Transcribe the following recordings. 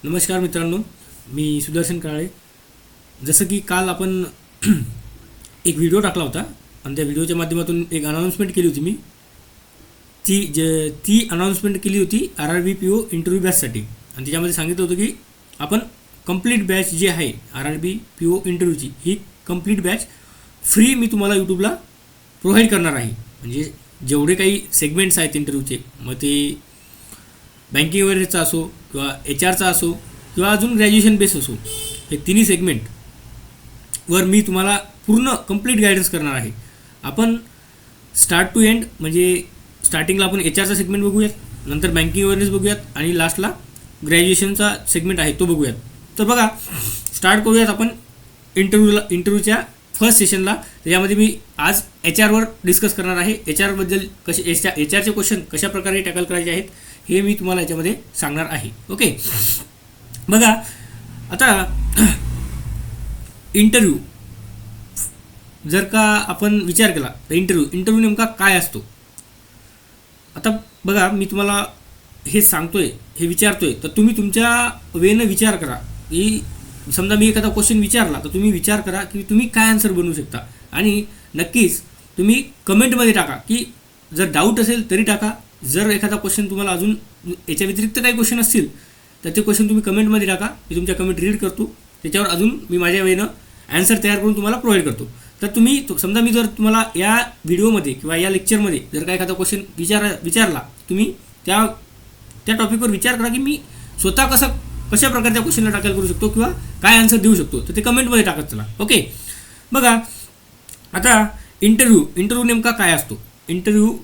नमस्कार मित्रांनो, मी सुदर्शन काळे. जसं की काल आपण एक व्हिडिओ टाकला होता आणि त्या व्हिडिओच्या माध्यमातून एक अनाऊन्समेंट केली होती मी. ती अनाऊन्समेंट केली होती RRB PO इंटरव्ह्यू बॅचसाठी आणि त्याच्यामध्ये सांगितलं होतं की आपण कंप्लीट बॅच जी आहे RRB PO इंटरव्ह्यूची, ही कंप्लीट बॅच फ्री मी तुम्हाला यूट्यूबला प्रोव्हाइड करणार आहे. म्हणजे जेवढे काही सेगमेंट्स आहेत इंटरव्ह्यूचे, मग ते बँकिंग वगैरेचा असो किंवा HRचा असो किंवा अजून ग्रॅज्युएशन बेस असो, हे तिन्ही सेगमेंटवर मी तुम्हाला पूर्ण कंप्लीट गायडन्स करणार आहे. आपण स्टार्ट टू एंड, म्हणजे स्टार्टिंगला आपण HRचा सेगमेंट बघूयात, नंतर बँकिंग अवेअरनेस बघूयात आणि लास्टला ग्रॅज्युएशनचा सेगमेंट आहे तो बघूयात. तर बघा, स्टार्ट करूयात आपण इंटरव्ह्यूच्या फर्स्ट सेशनला. त्याच्यामध्ये मी आज HR डिस्कस करणार आहे. HRबद्दल HRचे क्वेश्चन कशा प्रकारे टॅकल करायचे आहेत हे मी तुम्हाला याच्यामध्ये सांगणार आहे. ओके, बघा आता इंटरव्ह्यू जर का आपण विचार केला तर इंटरव्ह्यू नेमका काय असतो. आता बघा, मी तुम्हाला हे सांगतोय, हे विचारतोय, तर तुम्ही तुमच्या वेनं विचार करा की समजा मी एखादा क्वेश्चन विचारला तर तुम्ही विचार करा की तुम्ही काय आन्सर बनवू शकता. आणि नक्कीच तुम्ही कमेंटमध्ये टाका की जर डाऊट असेल तरी टाका. जर एखादा क्वेश्चन तुम्हाला अजून याच्या व्यतिरिक्त काही क्वेश्चन असतील तर ते क्वेश्चन तुम्ही कमेंटमध्ये टाका. मी तुमच्या कमेंट रीड करतो, त्याच्यावर अजून मी माझ्या वेनं ॲन्सर तयार करून तुम्हाला प्रोव्हाइड करतो. तर तुम्ही समजा मी जर तुम्हाला या व्हिडिओमध्ये किंवा या लेक्चरमध्ये जर का एखादा क्वेश्चन विचारला, तुम्ही त्या टॉपिकवर विचार करा की मी स्वतः कशा प्रकारच्या क्वेश्चनला टॅकल करू शकतो किंवा काय आन्सर देऊ शकतो, तर ते कमेंटमध्ये टाकत चला. ओके, बघा आता इंटरव्ह्यू नेमका काय असतो. इंटरव्ह्यू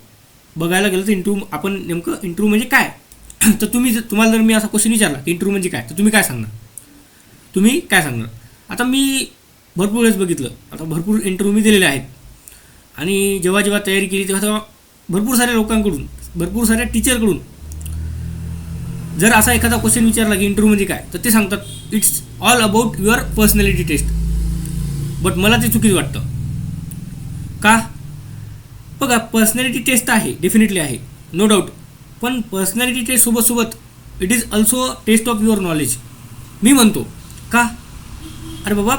बघायला गेलं तर इंटरव्ह्यू म्हणजे काय. तर तुम्हाला जर मी असा क्वेश्चन विचारला की इंटरव्ह्यू म्हणजे काय, तर तुम्ही काय सांगणार. आता मी भरपूर वेळेस बघितलं, आता भरपूर इंटरव्ह्यू मी दिलेले आहेत आणि जेव्हा तयारी केली तेव्हा भरपूर साऱ्या लोकांकडून, भरपूर साऱ्या टीचरकडून जर असा एखादा क्वेश्चन विचारला की इंटरव्ह्यू म्हणजे काय, तर ते सांगतात it's all about your personality test. But मला ते चुकीचं वाटतं. का? बघा, पर्सनॅलिटी टेस्ट आहे, डेफिनेटली आहे, नो डाऊट. पण पर्सनॅलिटी टेस्ट सोबत it is also test of your knowledge. मी म्हणतो का, अरे बाबा,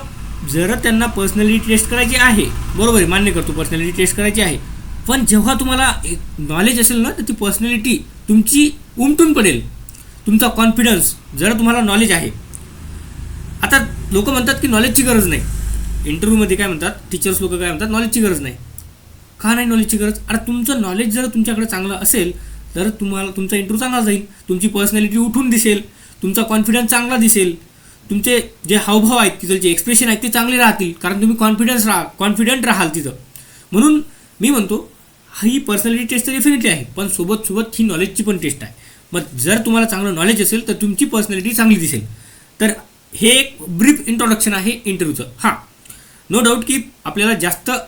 जर त्यांना पर्सनॅलिटी टेस्ट करायची आहे, बरोबर आहे, मान्य करतो पर्सनॅलिटी टेस्ट करायची आहे, पण जेव्हा तुम्हाला नॉलेज असेल ना, तर ती पर्सनॅलिटी तुमची उमटून पडेल. तुमचा कॉन्फिडन्स, जर तुम्हाला नॉलेज आहे. आता लोक म्हणतात की नॉलेजची गरज नाही. इंटरव्ह्यूमध्ये काय म्हणतात, टीचर्स लोक काय म्हणतात, नॉलेजची गरज नाही. का नाही नॉलेजची गरज? अरे तुमचं नॉलेज जर तुमच्याकडे चांगलं असेल तर तुमचा इंटरव्ह्यू चांगला जाईल, तुमची पर्सनॅलिटी उठून दिसेल, तुमचा कॉन्फिडन्स चांगला दिसेल, तुमचे जे हावभाव आहेत, तिथलचे एक्सप्रेशन आहेत ते चांगले राहतील, कारण तुम्ही कॉन्फिडंट राहाल तिथं. म्हणून मी म्हणतो ही पर्सनॅलिटी टेस्ट तर डेफिनेटली आहे, पण सोबत ही नॉलेजची पण टेस्ट आहे. मग जर तुम्हाला चांगलं नॉलेज असेल तर तुमची पर्सनॅलिटी चांगली दिसेल. तर हे एक ब्रीफ इंट्रोडक्शन आहे इंटरव्ह्यूचं. हां, नो डाऊट की आपल्याला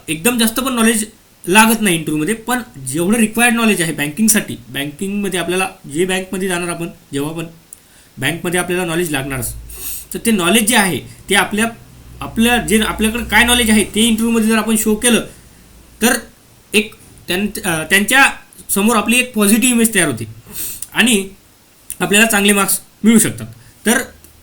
एकदम जास्त पण नॉलेज लागत नाही इंटरव्ह्यूमध्ये, पण जेवढं रिक्वायर्ड नॉलेज आहे बँकिंगसाठी, बँकिंगमध्ये आपल्याला जे बँकमध्ये जाणार आपण, जेव्हा पण बँकमध्ये आपल्याला नॉलेज लागणारच, तर ते नॉलेज जे आहे ते आपल्याकडे काय नॉलेज आहे ते इंटरव्ह्यूमध्ये जर आपण शो केलं तर एक त्यांच्या समोर आपली एक पॉझिटिव्ह इमेज तयार होते आणि आपल्याला चांगले मार्क्स मिळू शकतात. तर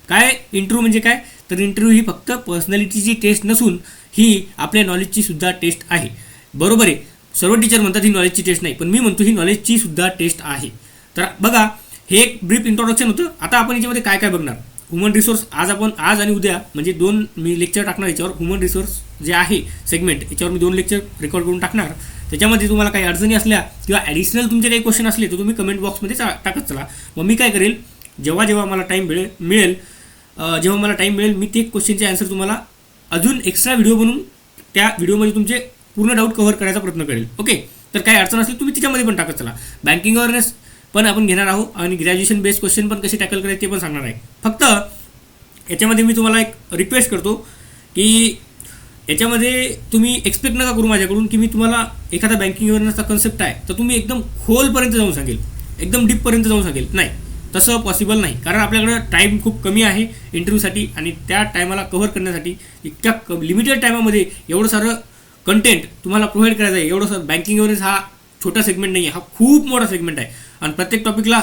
काय इंटरव्ह्यू म्हणजे काय, तर इंटरव्ह्यू ही फक्त पर्सनॅलिटीची टेस्ट नसून ही आपल्या नॉलेजची सुद्धा टेस्ट आहे. बरोबर आहे, सर्व टीचर म्हणतात ही नॉलेजची टेस्ट नाही, पण मी म्हणतो ही नॉलेजची सुद्धा टेस्ट आहे. तर बघा, हे एक ब्रीफ इंट्रोडक्शन होतं. आता आपण याच्यामध्ये काय काय बघणार. ह्युमन रिसोर्स, आज आणि उद्या म्हणजे 2 मी लेक्चर टाकणार याच्यावर. ह्युमन रिसोर्स जे आहे सेगमेंट, याच्यावर मी 2 लेक्चर रेकॉर्ड करून टाकणार. त्याच्यामध्ये तुम्हाला काही अडचणी असल्या किंवा ॲडिशनल तुमचे काही क्वेश्चन असले तर तुम्ही कमेंट बॉक्समध्ये टाकत चला. मग मी काय करेल, जेव्हा मला टाईम मिळेल मी ते क्वेश्चनचे आन्सर तुम्हाला अजून एक्स्ट्रा व्हिडिओ बनवून त्या व्हिडिओमध्ये तुमचे पूर्ण डाऊट कव्हर करायचा प्रयत्न करेल. ओके, तर काही अडचण असली तुम्ही त्याच्यामध्ये पण टाकत चला. बँकिंग अवेअरनेस पण आपण घेणार आहोत आणि ग्रॅज्युएशन बेस्ड क्वेश्चन पण कसे टॅकल करायचे ते पण सांगणार आहे. फक्त याच्यामध्ये मी तुम्हाला एक रिक्वेस्ट करतो की याच्यामध्ये तुम्ही एक्सपेक्ट नका करू माझ्याकडून की मी तुम्हाला एखादा बँकिंग अवेअरनेसचा कन्सेप्ट आहे तर तुम्ही एकदम खोलपर्यंत जाऊन सांगेल, एकदम डीपपर्यंत जाऊन सांगेल. नाही, तसं पॉसिबल नाही, कारण आपल्याकडं टाईम खूप कमी आहे इंटरव्ह्यूसाठी आणि त्या टायमाला कव्हर करण्यासाठी इतक्या लिमिटेड टायमामध्ये एवढं सारं कंटेंट तुम्हाला प्रोव्हाइड करायचं आहे. एवढं सारं बँकिंग अवेअरनेस हा छोटा सेगमेंट नाही आहे, हा खूप मोठा सेगमेंट आहे आणि प्रत्येक टॉपिकला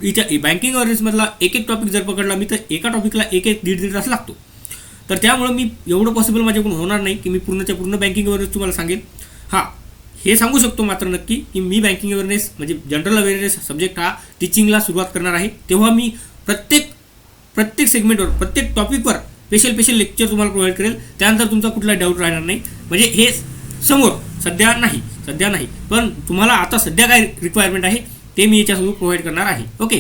इथे बँकिंग अवेअरनेसमधला एक एक टॉपिक जर पकडला मी तर एका टॉपिकला एक एक दीड तास लागतो. तर त्यामुळं मी एवढं पॉसिबल माझ्याकडून होणार नाही की मी पूर्णच्या पूर्ण बँकिंग अवेअरनेस तुम्हाला सांगेन. हां, हे सांगू शकतो मात्र नक्की की मी बँकिंग अवेअरनेस म्हणजे जनरल अवेअरनेस सब्जेक्ट हा टीचिंगला सुरुवात करणार आहे. तेव्हा मी प्रत्येक सेगमेंटवर प्रत्येक टॉपिकवर स्पेशल लेक्चर तुम्हाला प्रोव्हाइड करेल. त्यानंतर तुमचा कुठला डाऊट राहणार नाही. म्हणजे हे समोर सध्या नाही पण तुम्हाला आता सध्या काय रिक्वायरमेंट आहे ते मी याच्यासोबत प्रोव्हाइड करणार आहे. ओके,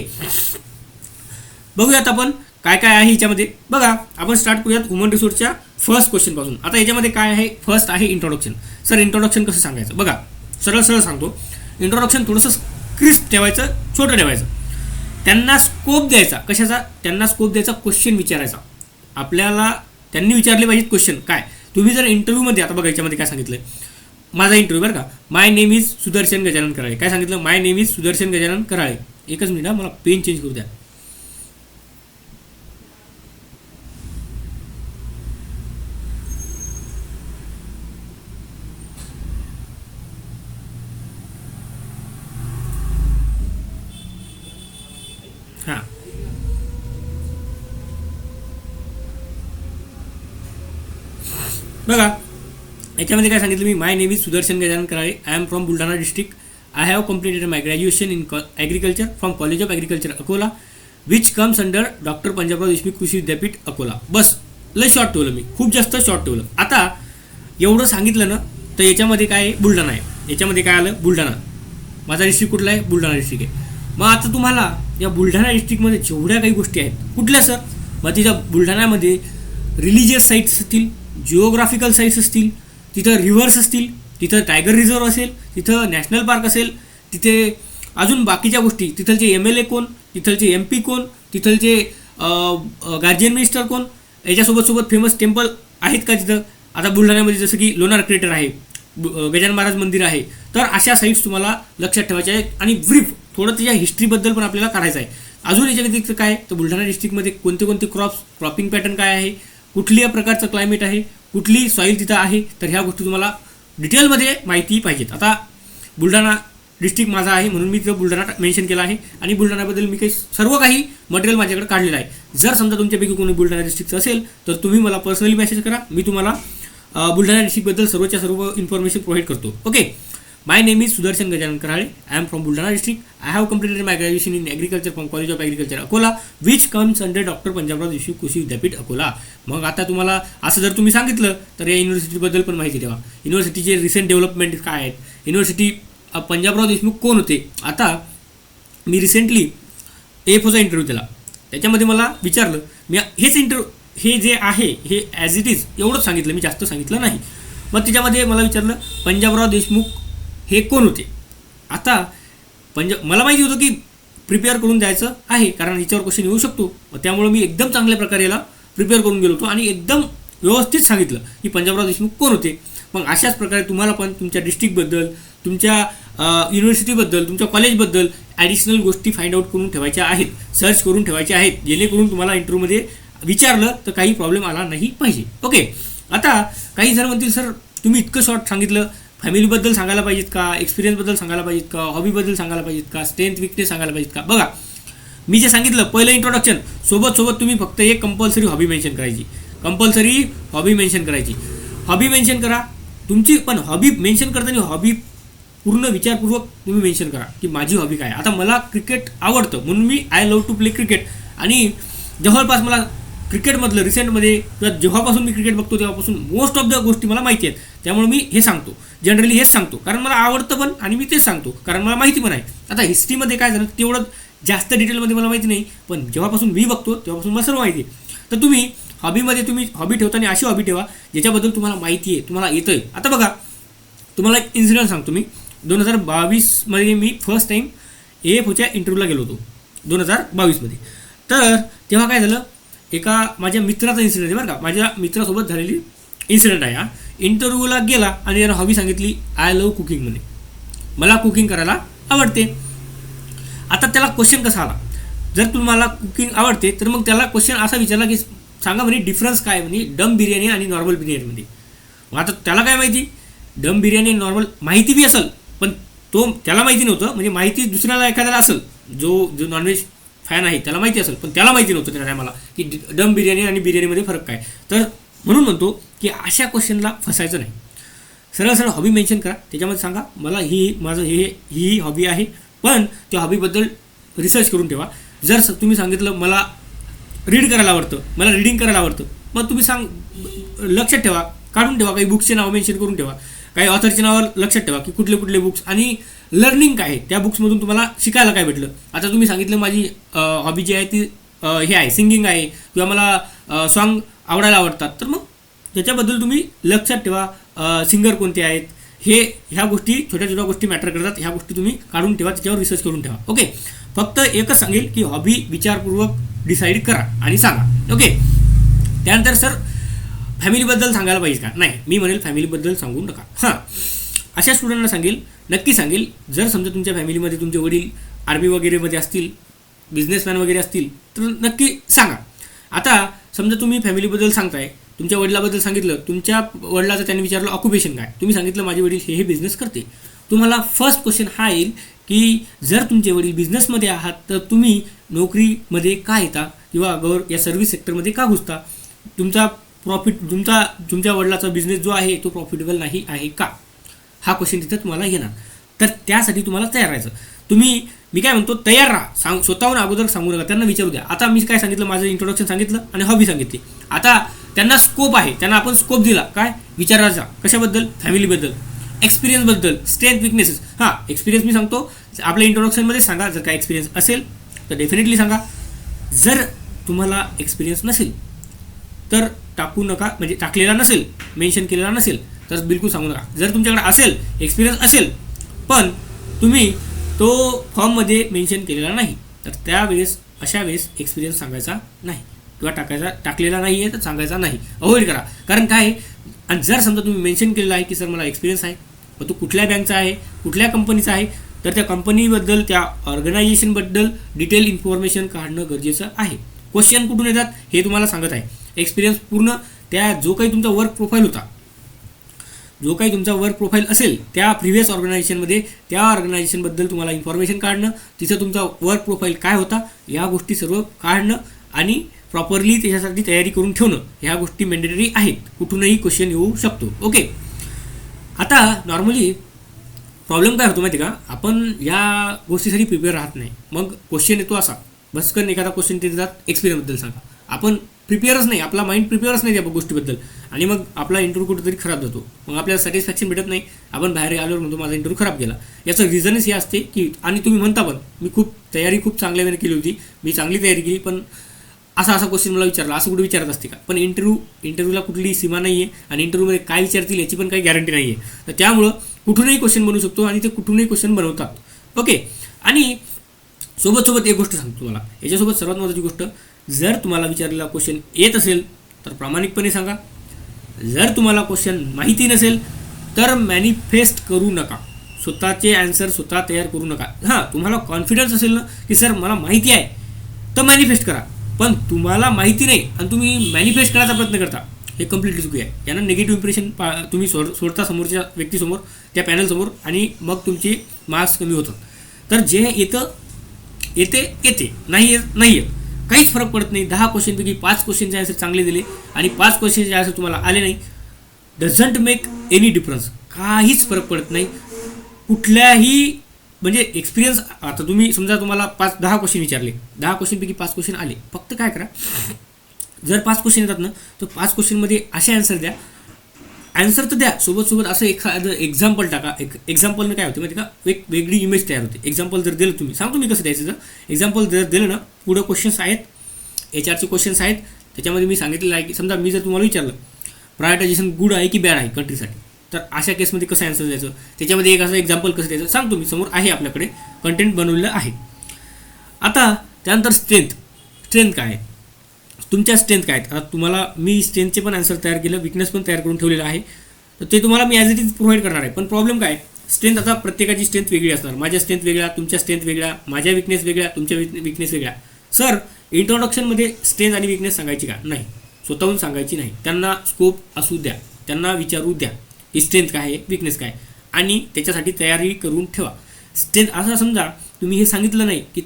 बघूयात आपण काय काय आहे याच्यामध्ये. बघा, आपण स्टार्ट करूयात ह्युमन रिसोर्सच्या फर्स्ट क्वेश्चनपासून. आता याच्यामध्ये काय आहे, फर्स्ट आहे इंट्रोडक्शन. सर इंट्रोडक्शन कसं सांगायचं? बघा, सरळ सांगतो. इंट्रोडक्शन थोडंसं क्रिस्प ठेवायचं, छोटं ठेवायचं. त्यांना स्कोप द्यायचा. कशाचा? त्यांना स्कोप द्यायचा क्वेश्चन विचारायचा. आपल्याला त्यांनी विचारले पाहिजेत क्वेश्चन. काय तुम्ही जर इंटरव्ह्यूमध्ये, आता बघा याच्यामध्ये काय सांगितलं, माझा इंटरव्ह्यू बरं का, माय नेम इज सुदर्शन गजानन कराळे. काय सांगितलं? माय नेम इज सुदर्शन गजानन कराळे. एकच मिनिट, मला पेन चेंज करू द्या. हां, बघा याच्यामध्ये काय सांगितलं मी, my name is Sudarshan Gajanan Karale. I am from Buldhana district. I have completed my graduation in agriculture from college of agriculture Akola which comes under doctor Panjabrao Deshmukh Krishi Vidyapeeth Akola. बस, लय शॉर्ट ठेवलं मी, खूप जास्त शॉर्ट ठेवलं. आता एवढं सांगितलं ना, तर याच्यामध्ये काय आहे, बुलढाणा आहे. याच्यामध्ये काय आलं, बुलढाणा. माझा डिस्ट्रिक्ट कुठला आहे? बुलढाणा डिस्ट्रिक्ट आहे. मग आता तुम्हाला या बुलढाणा डिस्ट्रिक्टमध्ये जेवढ्या काही गोष्टी आहेत, कुठल्या सर? मग तिथं बुलढाण्यामध्ये रिलिजियस साईट्स असतील, जिओग्राफिकल साईट्स असतील, तिथं रिव्हर्स असतील, तिथं टायगर रिझर्व असेल, तिथं नॅशनल पार्क असेल, तिथे अजून बाकीच्या गोष्टी, तिथलचे MLA कोण, तिथलचे MP कोण, तिथलचे गार्जियन मिनिस्टर कोण, याच्यासोबत फेमस टेम्पल आहेत का तिथं? आता बुलढाण्यामध्ये जसं की लोणार क्रेटर आहे, गजानन महाराज मंदिर आहे. तर अशा साईट्स तुम्हाला लक्षात ठेवायच्या आहेत. आणि ब्रीफ थोडं त्याच्या हिस्ट्रीबद्दल पण आपल्याला करायचं आहे. अजून याच्या व्यतिरिक्त काय, तर बुलढाणा डिस्ट्रिक्टमध्ये कोणते क्रॉपिंग पॅटर्न काय आहे, कुठल्या प्रकारचं क्लायमेट आहे, कुठली सॉईल तिथं आहे, तर ह्या गोष्टी तुम्हाला डिटेलमध्ये माहिती पाहिजेत. आता बुलढाणा डिस्ट्रिक्ट माझा आहे म्हणून मी तिथं बुलढाणा मेन्शन केला आहे. आणि बुलढाण्याबद्दल मी सर्व काही मटेरियल माझ्याकडे काढलेलं आहे. जर समजा तुमच्यापैकी कोणी बुलढाणा डिस्ट्रिक्टचं असेल तर तुम्ही मला पर्सनली मेसेज करा. मी तुम्हाला बुलढाणा डिस्ट्रिक्टबद्दल सर्व इन्फॉर्मेशन प्रोव्हाइड करतो. Okay, my name is Sudarshan Gajanan Karale. I am from Buldhana district. I have completed my graduation in agriculture from college of agriculture Akola which comes under doctor Panjabrao Deshmukh Krishi Vidyapeeth Akola. मग आता तुम्हाला असं जर तुम्ही सांगितलं तर या युनिव्हर्सिटीबद्दल पण माहिती द्यावा. युनिव्हर्सिटीचे रिसेंट डेव्हलपमेंट काय आहेत, युनिव्हर्सिटी पंजाबराव देशमुख कोण होते. आता मी रिसेंटली AFOचा इंटरव्ह्यू दिला, त्याच्यामध्ये मला विचारलं, मी हे जे आहे हे ॲज इट इज एवढंच सांगितलं, मी जास्त सांगितलं नाही. मग त्याच्यामध्ये मला विचारलं पंजाबराव देशमुख हे कोण होते. आता मला माहिती होतं की प्रिपेअर करून द्यायचं आहे, कारण याच्यावर क्वेश्चन येऊ शकतो. त्यामुळं मी एकदम चांगल्या प्रकारे याला प्रिपेअर करून गेलो होतो आणि एकदम व्यवस्थित सांगितलं की पंजाबराव देशमुख कोण होते. मग अशाच प्रकारे तुम्हाला पण तुमच्या डिस्ट्रिक्टबद्दल, तुमच्या युनिव्हर्सिटीबद्दल, तुमच्या कॉलेजबद्दल ॲडिशनल गोष्टी फाइंड आउट करून ठेवायच्या आहेत, सर्च करून ठेवायच्या आहेत, जेणेकरून तुम्हाला इंटरव्ह्यूमध्ये विचारलं तर काही प्रॉब्लेम आला नाही पाहिजे. ओके, आता काही जण म्हणतील सर तुम्ही इतकं शॉर्ट सांगितलं, फॅमिलीबद्दल सांगायला पाहिजेत का, एक्सपिरियन्सबद्दल सांगायला पाहिजेत का, हॉबीबद्दल सांगायला पाहिजेत का, स्ट्रेंथ विकनेस सांगायला पाहिजेत का. बघा, मी जे सांगितलं पहिलं इंट्रोडक्शन सोबत तुम्ही फक्त एक कंपल्सरी हॉबी मेन्शन करायची. हॉबी मेन्शन करा तुमची, पण हॉबी मेन्शन करताना हॉबी पूर्ण विचारपूर्वक तुम्ही मेन्शन करा की माझी हॉबी काय. आता मला क्रिकेट आवडतं म्हणून मी I love to play cricket. आणि जवळपास मला क्रिकेटमधलं रिसेंटमध्ये किंवा जेव्हापासून मी क्रिकेट बघतो तेव्हापासून मोस्ट ऑफ द गोष्टी मला माहिती आहेत. त्यामुळे मी हे सांगतो, जनरली हेच सांगतो, कारण मला आवडतं पण आणि मी तेच सांगतो कारण मला माहिती पण आहे. आता हिस्ट्रीमध्ये काय झालं तेवढं जास्त डिटेलमध्ये मला माहिती नाही, पण जेव्हापासून मी बघतो तेव्हापासून मला सर्व माहिती आहे. तर तुम्ही हॉबी ठेवताना अशी हॉबी ठेवा ज्याच्याबद्दल तुम्हाला माहिती आहे, तुम्हाला येतं आहे. आता बघा, तुम्हाला एक इन्सिडेंट सांगतो मी. 2022मध्ये मी फर्स्ट टाईम AFOच्या इंटरव्ह्यूला गेलो होतो 2022मध्ये. तर तेव्हा काय झालं, एका माझ्या मित्राचा इन्सिडेंट आहे बरं का, माझ्या मित्रासोबत झालेली इन्सिडेंट आहे हा. इंटरव्ह्यूला गेला आणि त्यानं हॉबी सांगितली आय लव्ह कुकिंग म्हणे, मला कुकिंग करायला आवडते. आता त्याला क्वेश्चन कसा आला, जर तुम्हाला कुकिंग आवडते तर मग त्याला क्वेश्चन असा विचारला की सांगा म्हणे डिफरन्स काय म्हणे डम बिर्याणी आणि नॉर्मल बिर्याणीमध्ये. मग आता त्याला काय माहिती, डम बिर्याणी नॉर्मल माहिती बी असेल पण त्याला माहिती नव्हतं, म्हणजे माहिती दुसऱ्याला एखाद्याला असेल जो जो नॉनव्हेज फॅन आहे त्याला माहिती असेल, पण त्याला माहिती नव्हतं त्या टायमाला की दम बिर्याणी आणि बिर्याणीमध्ये फरक काय. तर म्हणून म्हणतो की अशा क्वेश्चनला फसायचं नाही. सरळ सरळ हॉबी मेन्शन करा, त्याच्यामध्ये सांगा मला माझं ही हॉबी आहे, पण त्या हॉबीबद्दल रिसर्च करून ठेवा. जर तुम्ही सांगितलं मला रीड करायला आवडतं, मला रीडिंग करायला आवडतं, मग तुम्ही लक्षात ठेवा, काढून ठेवा, काही बुक्सचे नाव मेन्शन करून ठेवा, काही ऑथरचे नाव लक्षात ठेवा की कुठले कुठले बुक्स आणि लर्निंग काय आहे, त्या बुक्समधून तुम्हाला शिकायला काय भेटलं. आता तुम्ही सांगितलं माझी हॉबी जी आहे ती हे आहे सिंगिंग आहे किंवा मला सॉन्ग आवडायला आवडतात, तर मग त्याच्याबद्दल तुम्ही लक्षात ठेवा, सिंगर कोणते आहेत, ह्या गोष्टी छोट्या छोट्या गोष्टी मॅटर करतात, ह्या गोष्टी तुम्ही काढून ठेवा, त्याच्यावर रिसर्च करून ठेवा. ओके, फक्त एकच सांगेल की हॉबी विचारपूर्वक डिसाईड करा आणि सांगा. ओके, त्यानंतर सर फॅमिलीबद्दल सांगायला पाहिजे का? नाही, मी म्हणेल फॅमिलीबद्दल सांगू नका. हां, अशा स्टुडंटना नक्की सांगेल, जर समजा तुमच्या फॅमिलीमध्ये तुमचे वडील आर्मी वगैरेमध्ये असतील, बिझनेसमॅन वगैरे असतील, तर नक्की सांगा. आता समजा तुम्ही फॅमिलीबद्दल सांगताय, तुमच्या वडिलाबद्दल सांगितलं, तुमच्या वडिलाचं त्यांनी विचारलं ऑक्युपेशन काय, तुम्ही सांगितलं माझे वडील हे बिझनेस करते, तुम्हाला फर्स्ट क्वेश्चन हा येईल की जर तुमचे वडील बिझनेसमध्ये आहात तर तुम्ही नोकरीमध्ये का येता किंवा या सर्व्हिस सेक्टरमध्ये का घुसता, तुमचा प्रॉफिट तुमच्या वडिलाचा बिझनेस जो आहे तो प्रॉफिटेबल नाही आहे का, हा क्वेश्चन तिथं तुम्हाला येणार. तर त्यासाठी तुम्हाला तयार राहायचं. मी काय म्हणतो, तयार राहा, स्वतःहून अगोदर सांगू नका, त्यांना विचारू द्या. आता मी काय सांगितलं, माझं इंट्रोडक्शन सांगितलं आणि हॉबी सांगितली. आता त्यांना स्कोप आहे, त्यांना आपण स्कोप दिला, काय विचारायचा, कशाबद्दल, फॅमिलीबद्दल, एक्सपिरियन्सबद्दल, स्ट्रेंथ विकनेसेस. हां, एक्सपिरियन्स मी सांगतो आपल्या इंट्रोडक्शनमध्ये सांगा, जर काय एक्सपिरियन्स असेल तर डेफिनेटली सांगा. जर तुम्हाला एक्सपिरियन्स नसेल तर टाकू नका, म्हणजे टाकलेला नसेल, मेन्शन केलेला नसेल तर बिलकुल सांगू नका. जर तुमच्याकडे असेल, एक्सपिरियन्स असेल, पण तुम्ही तो फॉर्ममध्ये मेन्शन केलेला नाही, तर अशा वेळेस एक्सपिरियन्स सांगायचा नाही किंवा टाकलेला नाही आहे तर सांगायचा नाही, अवॉइड करा. कारण काय आहे, आणि जर समजा तुम्ही मेन्शन केलेलं आहे की सर मला एक्सपिरियन्स आहे, मग तो कुठल्या बँकचा आहे, कुठल्या कंपनीचा आहे, तर त्या कंपनीबद्दल, त्या ऑर्गनायझेशनबद्दल डिटेल इन्फॉर्मेशन काढणं गरजेचं आहे. क्वेश्चन कुठून येतात हे तुम्हाला सांगत आहे. एक्सपिरियन्स पूर्ण जो काही तुमचा वर्क प्रोफाईल असेल त्या प्रिव्हियस ऑर्गनायझेशनमध्ये, त्या ऑर्गनायझेशनबद्दल तुम्हाला इन्फॉर्मेशन काढणं, तिथं तुमचा वर्क प्रोफाईल काय होता, या गोष्टी सर्व काढणं आणि प्रॉपरली त्याच्यासाठी तयारी करून ठेवणं, ह्या गोष्टी मॅन्डेटरी आहेत. कुठूनही क्वेश्चन येऊ शकतो. ओके, आता नॉर्मली प्रॉब्लेम काय होतो माहिती का, आपण या गोष्टीसाठी प्रिपेअर राहत नाही. मग क्वेश्चन येतो असा, बसकन एखादा क्वेश्चन देतात एक्सपिरियन्सबद्दल सांगा, आपण प्रिपेअरच नाही, आपला माइंड प्रिपेअरच नाही त्या गोष्टीबद्दल, आणि मग आपला इंटरव्ह्यू कुठेतरी खराब जातो. मग आपल्याला सॅटिस्फॅक्शन भेटत नाही, आपण बाहेर आल्यावर म्हणतो माझा इंटरव्ह्यू खराब गेला. याचं रिझनच हे असते की, आणि तुम्ही म्हणता पण मी तयारी खूप चांगल्या वेळेने केली होती, मी चांगली तयारी केली, पण असा क्वेश्चन मला विचारला, असं कुठे विचारत असते का. पण इंटरव्ह्यूला कुठली सीमा नाही आहे आणि इंटरव्ह्यूमध्ये काय विचारतील याची पण काही गॅरंटी नाही आहे. तर त्यामुळं कुठूनही क्वेश्चन बनवू शकतो आणि ते कुठूनही क्वेश्चन बनवतात. ओके, आणि सोबत एक गोष्ट सांगतो तुम्हाला, याच्यासोबत सर्वात महत्त्वाची गोष्ट, जर तुम्हाला विचारलेला क्वेश्चन येत असेल तर प्रामाणिकपणे सांगा. जर तुम्हाला क्वेश्चन माहिती नसेल तर मॅनिफेस्ट करू नका, स्वतःचे ॲन्सर स्वतः तयार करू नका. हां, तुम्हाला कॉन्फिडन्स असेल ना की सर मला माहिती आहे तर मॅनिफेस्ट करा, पण तुम्हाला माहिती नाही आणि तुम्ही मॅनिफेस्ट करायचा प्रयत्न करता, हे कम्प्लिटली चुकी आहे. यानं निगेटिव्ह इम्प्रेशन तुम्ही सोडता समोरच्या व्यक्तीसमोर, त्या पॅनलसमोर, आणि मग तुमचे मार्क्स कमी होतात. तर जे येते, नाही आहे, काहीच फरक पडत नाही. 10 क्वेश्चनपैकी 5 क्वेश्चनचे आन्सर चांगले दिले आणि 5 क्वेश्चनचे आन्सर तुम्हाला आले नाही, डझंट मेक एनी डिफरन्स, काहीच फरक पडत नाही कुठल्याही, म्हणजे एक्सपिरियन्स. आता तुम्ही समजा तुम्हाला 10 क्वेश्चन विचारले, 10 क्वेश्चनपैकी 5 क्वेश्चन आले, फक्त काय करा, जर 5 क्वेश्चन येतात ना तर 5 क्वेश्चनमध्ये असे आन्सर द्या, आन्सर तर द्या, सोबत असं एखादं एक्झाम्पल टाका. एक्झाम्पलनं काय होते माहिती का, एक वेगळी इमेज तयार होते. एक्झाम्पल जर दिलं, तुम्ही सांगतो मी कसं द्यायचं, जर एक्झाम्पल जर दिलं ना, पुढं क्वेश्चन्स आहेत, HRचे क्वेश्चन्स आहेत, त्याच्यामध्ये मी सांगितलेलं आहे की समजा मी जर तुम्हाला विचारलं प्रायोरिटायझेशन गुड आहे की बॅड आहे कंट्रीसाठी, तर अशा केसमध्ये कसं आन्सर द्यायचं, त्याच्यामध्ये एक असं एक्झाम्पल कसं द्यायचं सांगतो मी, समोर आहे, आपल्याकडे कंटेंट बनवलेलं आहे. आता त्यानंतर स्ट्रेंथ काय आहे, तुमच्या स्ट्रेंथ काय आहेत. आता तुम्हाला मी स्ट्रेंथचे पण आन्सर तयार केलं, विकनेस पण तयार करून ठेवलेलं आहे, तर ते तुम्हाला मी ॲज इट इज प्रोव्हाइड करणार आहे. पण प्रॉब्लेम काय, स्ट्रेंथ, आता प्रत्येकाची स्ट्रेंथ वेगळी असणार, माझ्या स्ट्रेंथ वेगळ्या, तुमच्या स्ट्रेंथ वेगळ्या, माझ्या विकनेस वेगळ्या, तुमच्या विकनेस वेगळ्या. सर इंट्रोडक्शनमध्ये स्ट्रेंथ आणि विकनेस सांगायची का, नाही, स्वतःहून सांगायची नाही. त्यांना स्कोप असू द्या, त्यांना विचारू द्या की स्ट्रेंथ काय आहे, विकनेस काय, आणि त्याच्यासाठी तयारी करून ठेवा. स्ट्रेंथ, असं समजा तुम्ही हे सांगितलं नाही की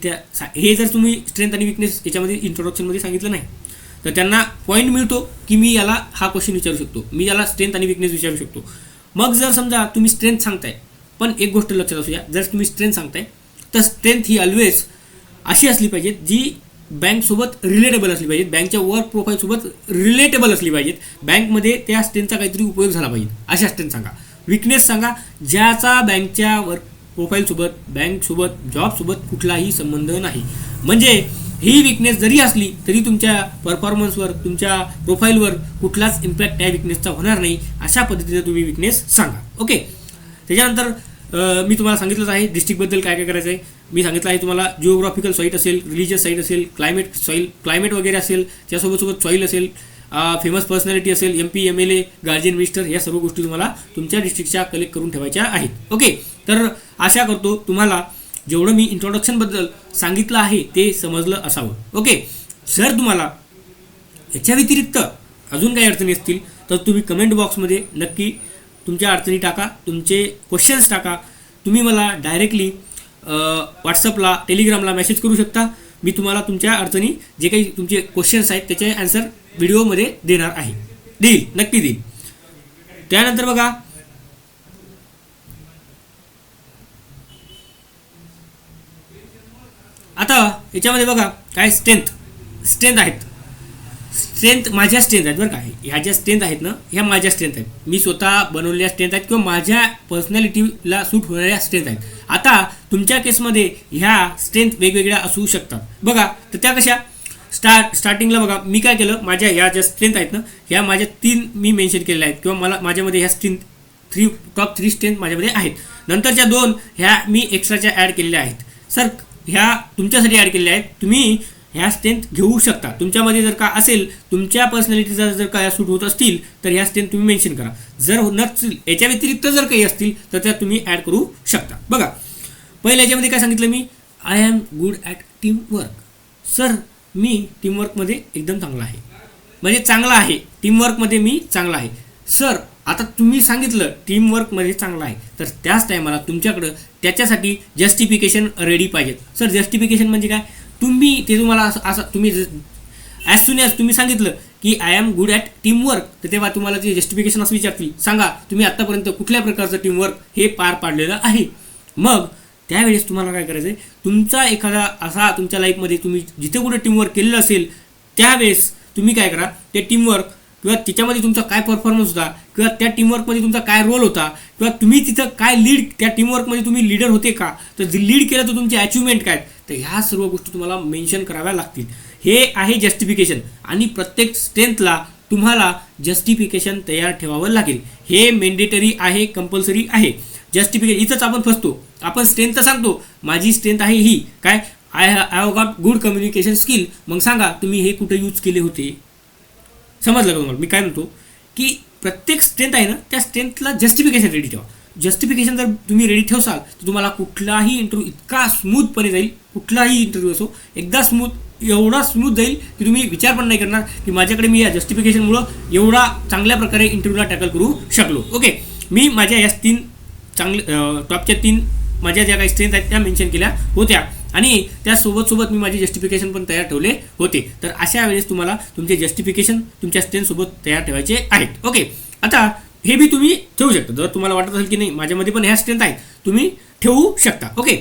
हे जर तुम्ही स्ट्रेंथ आणि विकनेस याच्यामध्ये इंट्रोडक्शनमध्ये सांगितलं नाही तर त्यांना पॉईंट मिळतो की मी याला हा क्वेश्चन विचारू शकतो, मी याला स्ट्रेंथ आणि विकनेस विचारू शकतो. मग जर समजा तुम्ही स्ट्रेंथ सांगताय, पण एक गोष्ट लक्षात असू द्या, जर तुम्ही स्ट्रेंथ सांगताय तर स्ट्रेंथ ही ऑलवेज अशी असली पाहिजे जी बँकसोबत रिलेटेबल असली पाहिजे, बँकच्या वर्क प्रोफाईलसोबत रिलेटेबल असली पाहिजेत, बँकमध्ये त्या स्ट्रेंथचा काहीतरी उपयोग झाला पाहिजे अशा स्ट्रेंथ सांगा. विकनेस सांगा ज्याचा बँकच्या वर्क प्रोफाईलसोबत, बँकसोबत, जॉबसोबत कुठलाही संबंध नाही. म्हणजे ही विकनेस जरी असली तरी तुमच्या परफॉर्मन्सवर, तुमच्या प्रोफाईलवर कुठलाच इम्पॅक्ट त्या विकनेसचा होणार नाही. अशा पद्धतीने तुम्ही विकनेस सांगा. ओके. त्याच्यानंतर मी तुम्हाला सांगितलंच आहे डिस्ट्रिक्टबद्दल काय काय करायचं आहे. मी सांगितलं आहे तुम्हाला जिओग्राफिकल साईट असेल, रिलिजियस साईट असेल, क्लायमेट वगैरे असेल, त्यासोबत सॉईल असेल, फेमस पर्सनॅलिटी असेल, MP, MLA, गार्जियन मिनिस्टर, या सर्व गोष्टी तुम्हाला तुमच्या डिस्ट्रिक्टच्या कलेक्ट करून ठेवायच्या आहेत. ओके. तर आशा करतो तुम्हाला जेवढं मी इंट्रोडक्शनबद्दल सांगितलं आहे ते समजलं असावं. ओके. जर तुम्हाला याच्या व्यतिरिक्त अजून काही अडचणी असतील तर तुम्ही कमेंट बॉक्समध्ये नक्की तुमच्या अडचणी टाका, तुमचे क्वेश्चन्स टाका. तुम्ही मला डायरेक्टली व्हॉट्सअपला, टेलिग्रामला मेसेज करू शकता. मी तुम्हाला तुमच्या अडचणी, जे काही तुमचे क्वेश्चन्स आहेत त्याचे आन्सर व्हिडिओमध्ये देणार आहे. नक्की देईल. त्यानंतर बघा, आता याच्यामध्ये बघा काय स्ट्रेंथ आहेत. स्ट्रेंथ माझ्या स्ट्रेंथ आहेत बरं का. ह्या ज्या स्ट्रेंथ आहेत ना, ह्या माझ्या स्ट्रेंथ आहेत. मी स्वतः बनवलेल्या स्ट्रेंथ आहेत किंवा माझ्या पर्सनॅलिटीला सूट होणाऱ्या स्ट्रेंथ आहेत. आता तुमच्या केसमध्ये ह्या स्ट्रेंथ वेगवेगळ्या असू शकतात. बघा, तर त्या कशा, स्टार्टिंगला बघा मी काय केलं, माझ्या ह्या ज्या स्ट्रेंथ आहेत ना, ह्या माझ्या 3 मी मेन्शन केलेल्या आहेत किंवा माझ्यामध्ये ह्या स्ट्रेंथ टॉप 3 स्ट्रेंथ माझ्यामध्ये आहेत. नंतरच्या 2 ह्या मी एक्स्ट्राच्या ॲड केलेल्या आहेत. सर ह्या तुमच्यासाठी ॲड केलेल्या आहेत. तुम्ही ह्या स्ट्रेंथ घेऊ शकता. तुमच्यामध्ये जर का असेल, तुमच्या पर्सनॅलिटीचा जर का सूट होत असतील तर ह्या स्ट्रेंथ तुम्ही मेन्शन करा. जर नसतील, याच्या व्यतिरिक्त जर काही असतील तर त्या तुम्ही ॲड करू शकता. बघा, पहिल्या याच्यामध्ये काय सांगितलं मी, I am good at team work. Sir मी टीमवर्कमध्ये एकदम चांगला आहे, म्हणजे चांगला आहे, टीमवर्कमध्ये मी चांगला आहे. सर आता तुम्ही सांगितलं टीमवर्कमध्ये चांगला आहे, तर त्याच टायमाला तुमच्याकडं त्याच्यासाठी जस्टिफिकेशन रेडी पाहिजेत. सर जस्टिफिकेशन म्हणजे काय, तुम्हाला असं तुम्ही ॲज सुन ॲज तुम्ही सांगितलं की I am good at teamwork, तर तेव्हा तुम्हाला ते जस्टिफिकेशन असं विचारतील, सांगा तुम्ही आत्तापर्यंत कुठल्या प्रकारचं टीमवर्क हे पार पाडलेलं आहे. मग त्यावेळेस तुम्हाला काय करायचं आहे, तुमचा एखादा असा तुमच्या लाईफमध्ये तुम्ही जिथे कुठे टीमवर्क केलेलं असेल त्यावेळेस तुम्ही काय करा, ते टीमवर्क किंवा त्याच्यामध्ये तुमचा काय परफॉर्मन्स होता किंवा त्या टीमवर्कमध्ये तुमचा काय रोल होता किंवा तुम्ही तिथं काय लीड, त्या टीमवर्कमध्ये तुम्ही लीडर होते का, तर लीड केलं तर तुमची अचिव्हमेंट काय, तर ह्या सर्व गोष्टी तुम्हाला मेन्शन कराव्या लागतील. हे आहे जस्टिफिकेशन. आणि प्रत्येक स्ट्रेंथला तुम्हाला जस्टिफिकेशन तयार ठेवावं लागेल. हे मेंडेटरी आहे, कंपल्सरी आहे. जस्टिफिकेशन इथंच आपण फसतो. आपण स्ट्रेंथ सांगतो, माझी स्ट्रेंथ आहे ही काय, I have got good communication skill. मग सांगा तुम्ही हे कुठे यूज केले होते. समजलं का तुम्हाला मी काय म्हणतो, की प्रत्येक स्ट्रेंथ आहे ना, त्या स्ट्रेंथला जस्टिफिकेशन रेडी ठेवा. जस्टिफिकेशन जर तुम्ही रेडी ठेवसाल तर तुम्हाला कुठलाही इंटरव्ह्यू इतका स्मूथपणे जाईल. कुठलाही इंटरव्ह्यू असो एकदा एवढा स्मूथ जाईल की तुम्ही विचार पण नाही करणार की माझ्याकडे मी या जस्टिफिकेशनमुळं एवढा चांगल्या प्रकारे इंटरव्ह्यूला टॅकल करू शकलो. ओके. मी माझ्या या 3 टॉपच्या 3 माझ्या ज्या काही स्ट्रेंथ आहेत त्या मेन्शन केल्या होत्या आणि त्यासोबत मी माझे जस्टिफिकेशन पण तयार ठेवले होते. तर अशा वेळेस तुम्हाला तुमचे जस्टिफिकेशन तुमच्या स्ट्रेंथसोबत तयार ठेवायचे आहेत. ओके. आता हे बी तुम्ही ठेवू शकता. जर तुम्हाला वाटत असेल की नाही माझ्यामध्ये पण ह्या स्ट्रेंथ आहेत, तुम्ही ठेवू शकता. ओके.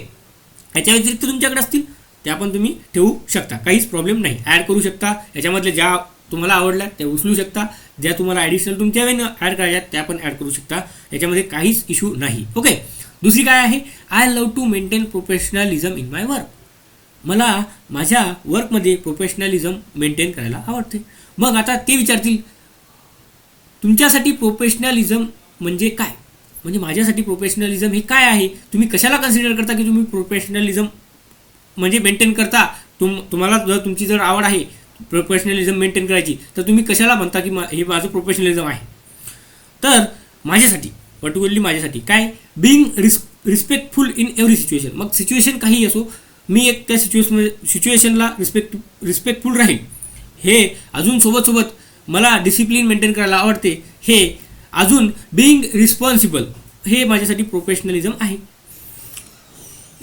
ह्याच्या व्यतिरिक्त तुमच्याकडे असतील त्या पण तुम्ही ठेवू शकता, काहीच प्रॉब्लेम नाही. ॲड करू शकता. याच्यामधले ज्या तुम्हाला आवडल्या त्या उचलू शकता, ज्या तुम्हाला ॲडिशनल तुमच्या वेळेनं ॲड करायच्या त्या पण ॲड करू शकता. याच्यामध्ये काहीच इश्यू नाही. ओके. दुसरी काय आहे, I love to maintain professionalism in my work. मला माझ्या वर्कमध्ये प्रोफेशनलिझम मेंटेन करायला आवडते. मग आता ते विचारतील तुमच्यासाठी प्रोफेशनलिझम म्हणजे काय, म्हणजे माझ्यासाठी प्रोफेशनलिझम हे काय आहे, तुम्ही कशाला कन्सिडर करता की तुम्ही प्रोफेशनलिझम म्हणजे मेंटेन करता. तुम्हाला तुमची जर आवड आहे प्रोफेशनलिझम मेंटेन करायची तर तुम्ही कशाला म्हणता की हे माझं प्रोफेशनलिझम आहे. तर माझ्यासाठी पर्टिक्युलरली माझ्यासाठी काय, being respectful in every situation. मग सिच्युएशन काही असो, मी एक त्या सिच्युएशनला रिस्पेक्टफुल राहील. हे अजून सोबत मला डिसिप्लिन मेंटेन करायला आवडते. हे अजून बिईंग रिस्पॉन्सिबल, हे माझ्यासाठी प्रोफेशनलिझम आहे.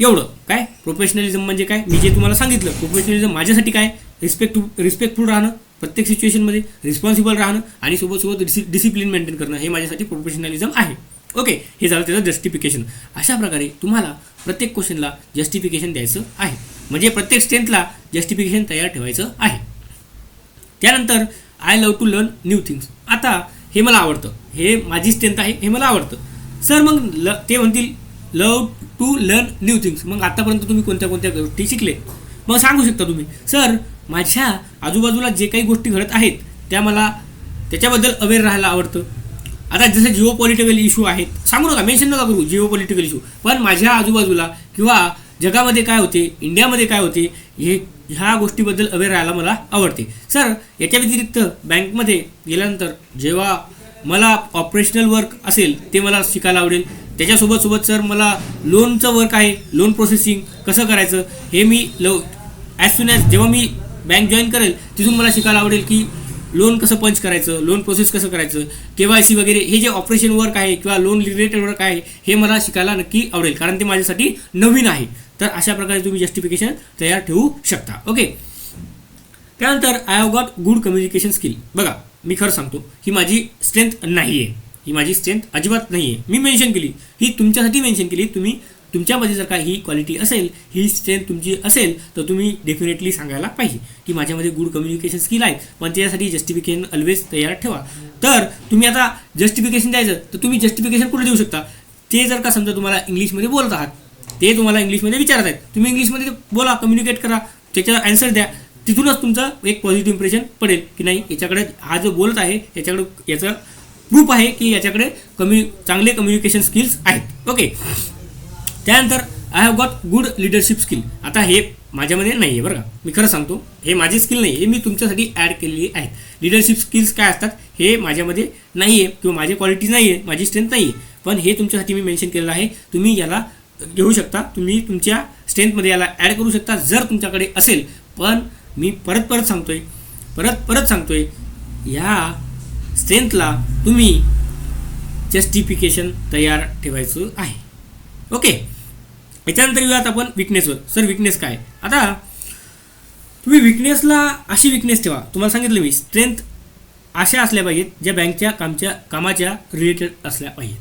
एवढं. काय प्रोफेशनलिझम म्हणजे काय, मी जे तुम्हाला सांगितलं. प्रोफेशनलिझम माझ्यासाठी काय, रिस्पेक्टफुल राहणं, प्रत्येक सिच्युएशनमध्ये रिस्पॉन्सिबल राहणं आणि सोबत डिसिप्लिन मेंटेन करणं, हे माझ्यासाठी प्रोफेशनलिझम आहे. ओके, हे झालं त्याचं जस्टिफिकेशन. अशा प्रकारे तुम्हाला प्रत्येक क्वेश्चनला जस्टिफिकेशन द्यायचं आहे, म्हणजे प्रत्येक स्ट्रेंथला जस्टिफिकेशन तयार ठेवायचं आहे. त्यानंतर I love to learn new things. आता हे मला आवडतं, हे माझी स्ट्रेंथ आहे, हे मला आवडतं. सर मग ते म्हणतील love to learn new things, मग आतापर्यंत तुम्ही कोणत्या कोणत्या गोष्टी शिकले. मग सांगू शकता तुम्ही, सर माझ्या आजूबाजूला जे काही गोष्टी घडत आहेत त्या मला त्याच्याबद्दल अवेअर राहायला आवडतं. आता जसं जिओ पॉलिटिकल इश्यू आहेत, सांगू नका, मेन्शन नका करू जिओ पॉलिटिकल इश्यू, पण माझ्या आजूबाजूला किंवा जगामध्ये काय होते, इंडियामध्ये काय होते, ह्या गोष्टीबद्दल अवेअर राहायला मला आवडते. सर याच्या व्यतिरिक्त बँकमध्ये गेल्यानंतर जेव्हा मला ऑपरेशनल वर्क असेल ते मला शिकायला आवडेल. त्याच्यासोबत सर मला लोनचं वर्क आहे, लोन प्रोसेसिंग कसं करायचं हे मी ॲज सून ॲज जेव्हा मी बँक जॉईन करेल तिथून मला शिकायला आवडेल की लोन कसं पंच करायचं, लोन प्रोसेस कसं करायचं, KYC वगैरे हे जे ऑपरेशन वर्क आहे किंवा लोन रिलेटेड वर्क आहे हे मला शिकायला नक्की आवडेल, कारण ते माझ्यासाठी नवीन आहे. तर अशा प्रकारे तुम्ही जस्टिफिकेशन तयार ठेवू शकता. ओके, त्यानंतर I have got good communication skill. बघा मी खरं सांगतो, ही माझी स्ट्रेंथ नाही आहे, ही माझी स्ट्रेंथ अजिबात नाही आहे. मी मेन्शन केली, ही तुमच्यासाठी मेन्शन केली. तुम्ही तुमच्यामध्ये जर का ही क्वालिटी असेल, ही स्ट्रेंथ तुमची असेल, तर तुम्ही डेफिनेटली सांगायला पाहिजे की माझ्यामध्ये गुड कम्युनिकेशन स्किल आहे, पण त्यासाठी जस्टिफिकेशन ऑलवेज तयार ठेवा. तर तुम्ही आता जस्टिफिकेशन द्यायचं तर तुम्ही जस्टिफिकेशन कुठे देऊ शकता, ते जर का समजा तुम्हाला इंग्लिशमध्ये बोलत आहात, ते तुम्हाला इंग्लिशमध्ये विचारत आहेत, तुम्ही इंग्लिशमध्ये बोला, कम्युनिकेट करा, त्याच्यावर ॲन्सर द्या. तिथूनच तुमचं एक पॉझिटिव्ह इम्प्रेशन पडेल की नाही याच्याकडे हा जो बोलत आहे याच्याकडे याचा प्रूफ आहे की याच्याकडे चांगले कम्युनिकेशन स्किल्स आहेत. ओके, त्यानंतर I have got good leadership skill. आता हे माझ्यामध्ये नाही आहे बरं का, मी खरं सांगतो, हे माझी स्किल नाही आहे, हे मी तुमच्यासाठी ॲड केलेली आहे. लिडरशिप स्किल्स काय असतात हे माझ्यामध्ये नाही आहे किंवा माझी क्वालिटीज नाही आहे, माझी स्ट्रेंथ नाही आहे, पण हे तुमच्यासाठी मी मेन्शन केलेलं आहे. तुम्ही याला घेऊ शकता, तुम्ही तुमच्या स्ट्रेंथमध्ये याला ॲड करू शकता जर तुमच्याकडे असेल. पण मी परत सांगतोय ह्या स्ट्रेंथला तुम्ही जस्टिफिकेशन तयार ठेवायचं आहे. ओके, याच्यानंतर येऊयात आपण विकनेसवर. सर विकनेस काय, आता तुम्ही विकनेसला अशी विकनेस ठेवा, तुम्हाला सांगितलं मी स्ट्रेंथ अशा असल्या पाहिजेत ज्या बँकच्या कामाच्या रिलेटेड असल्या पाहिजेत,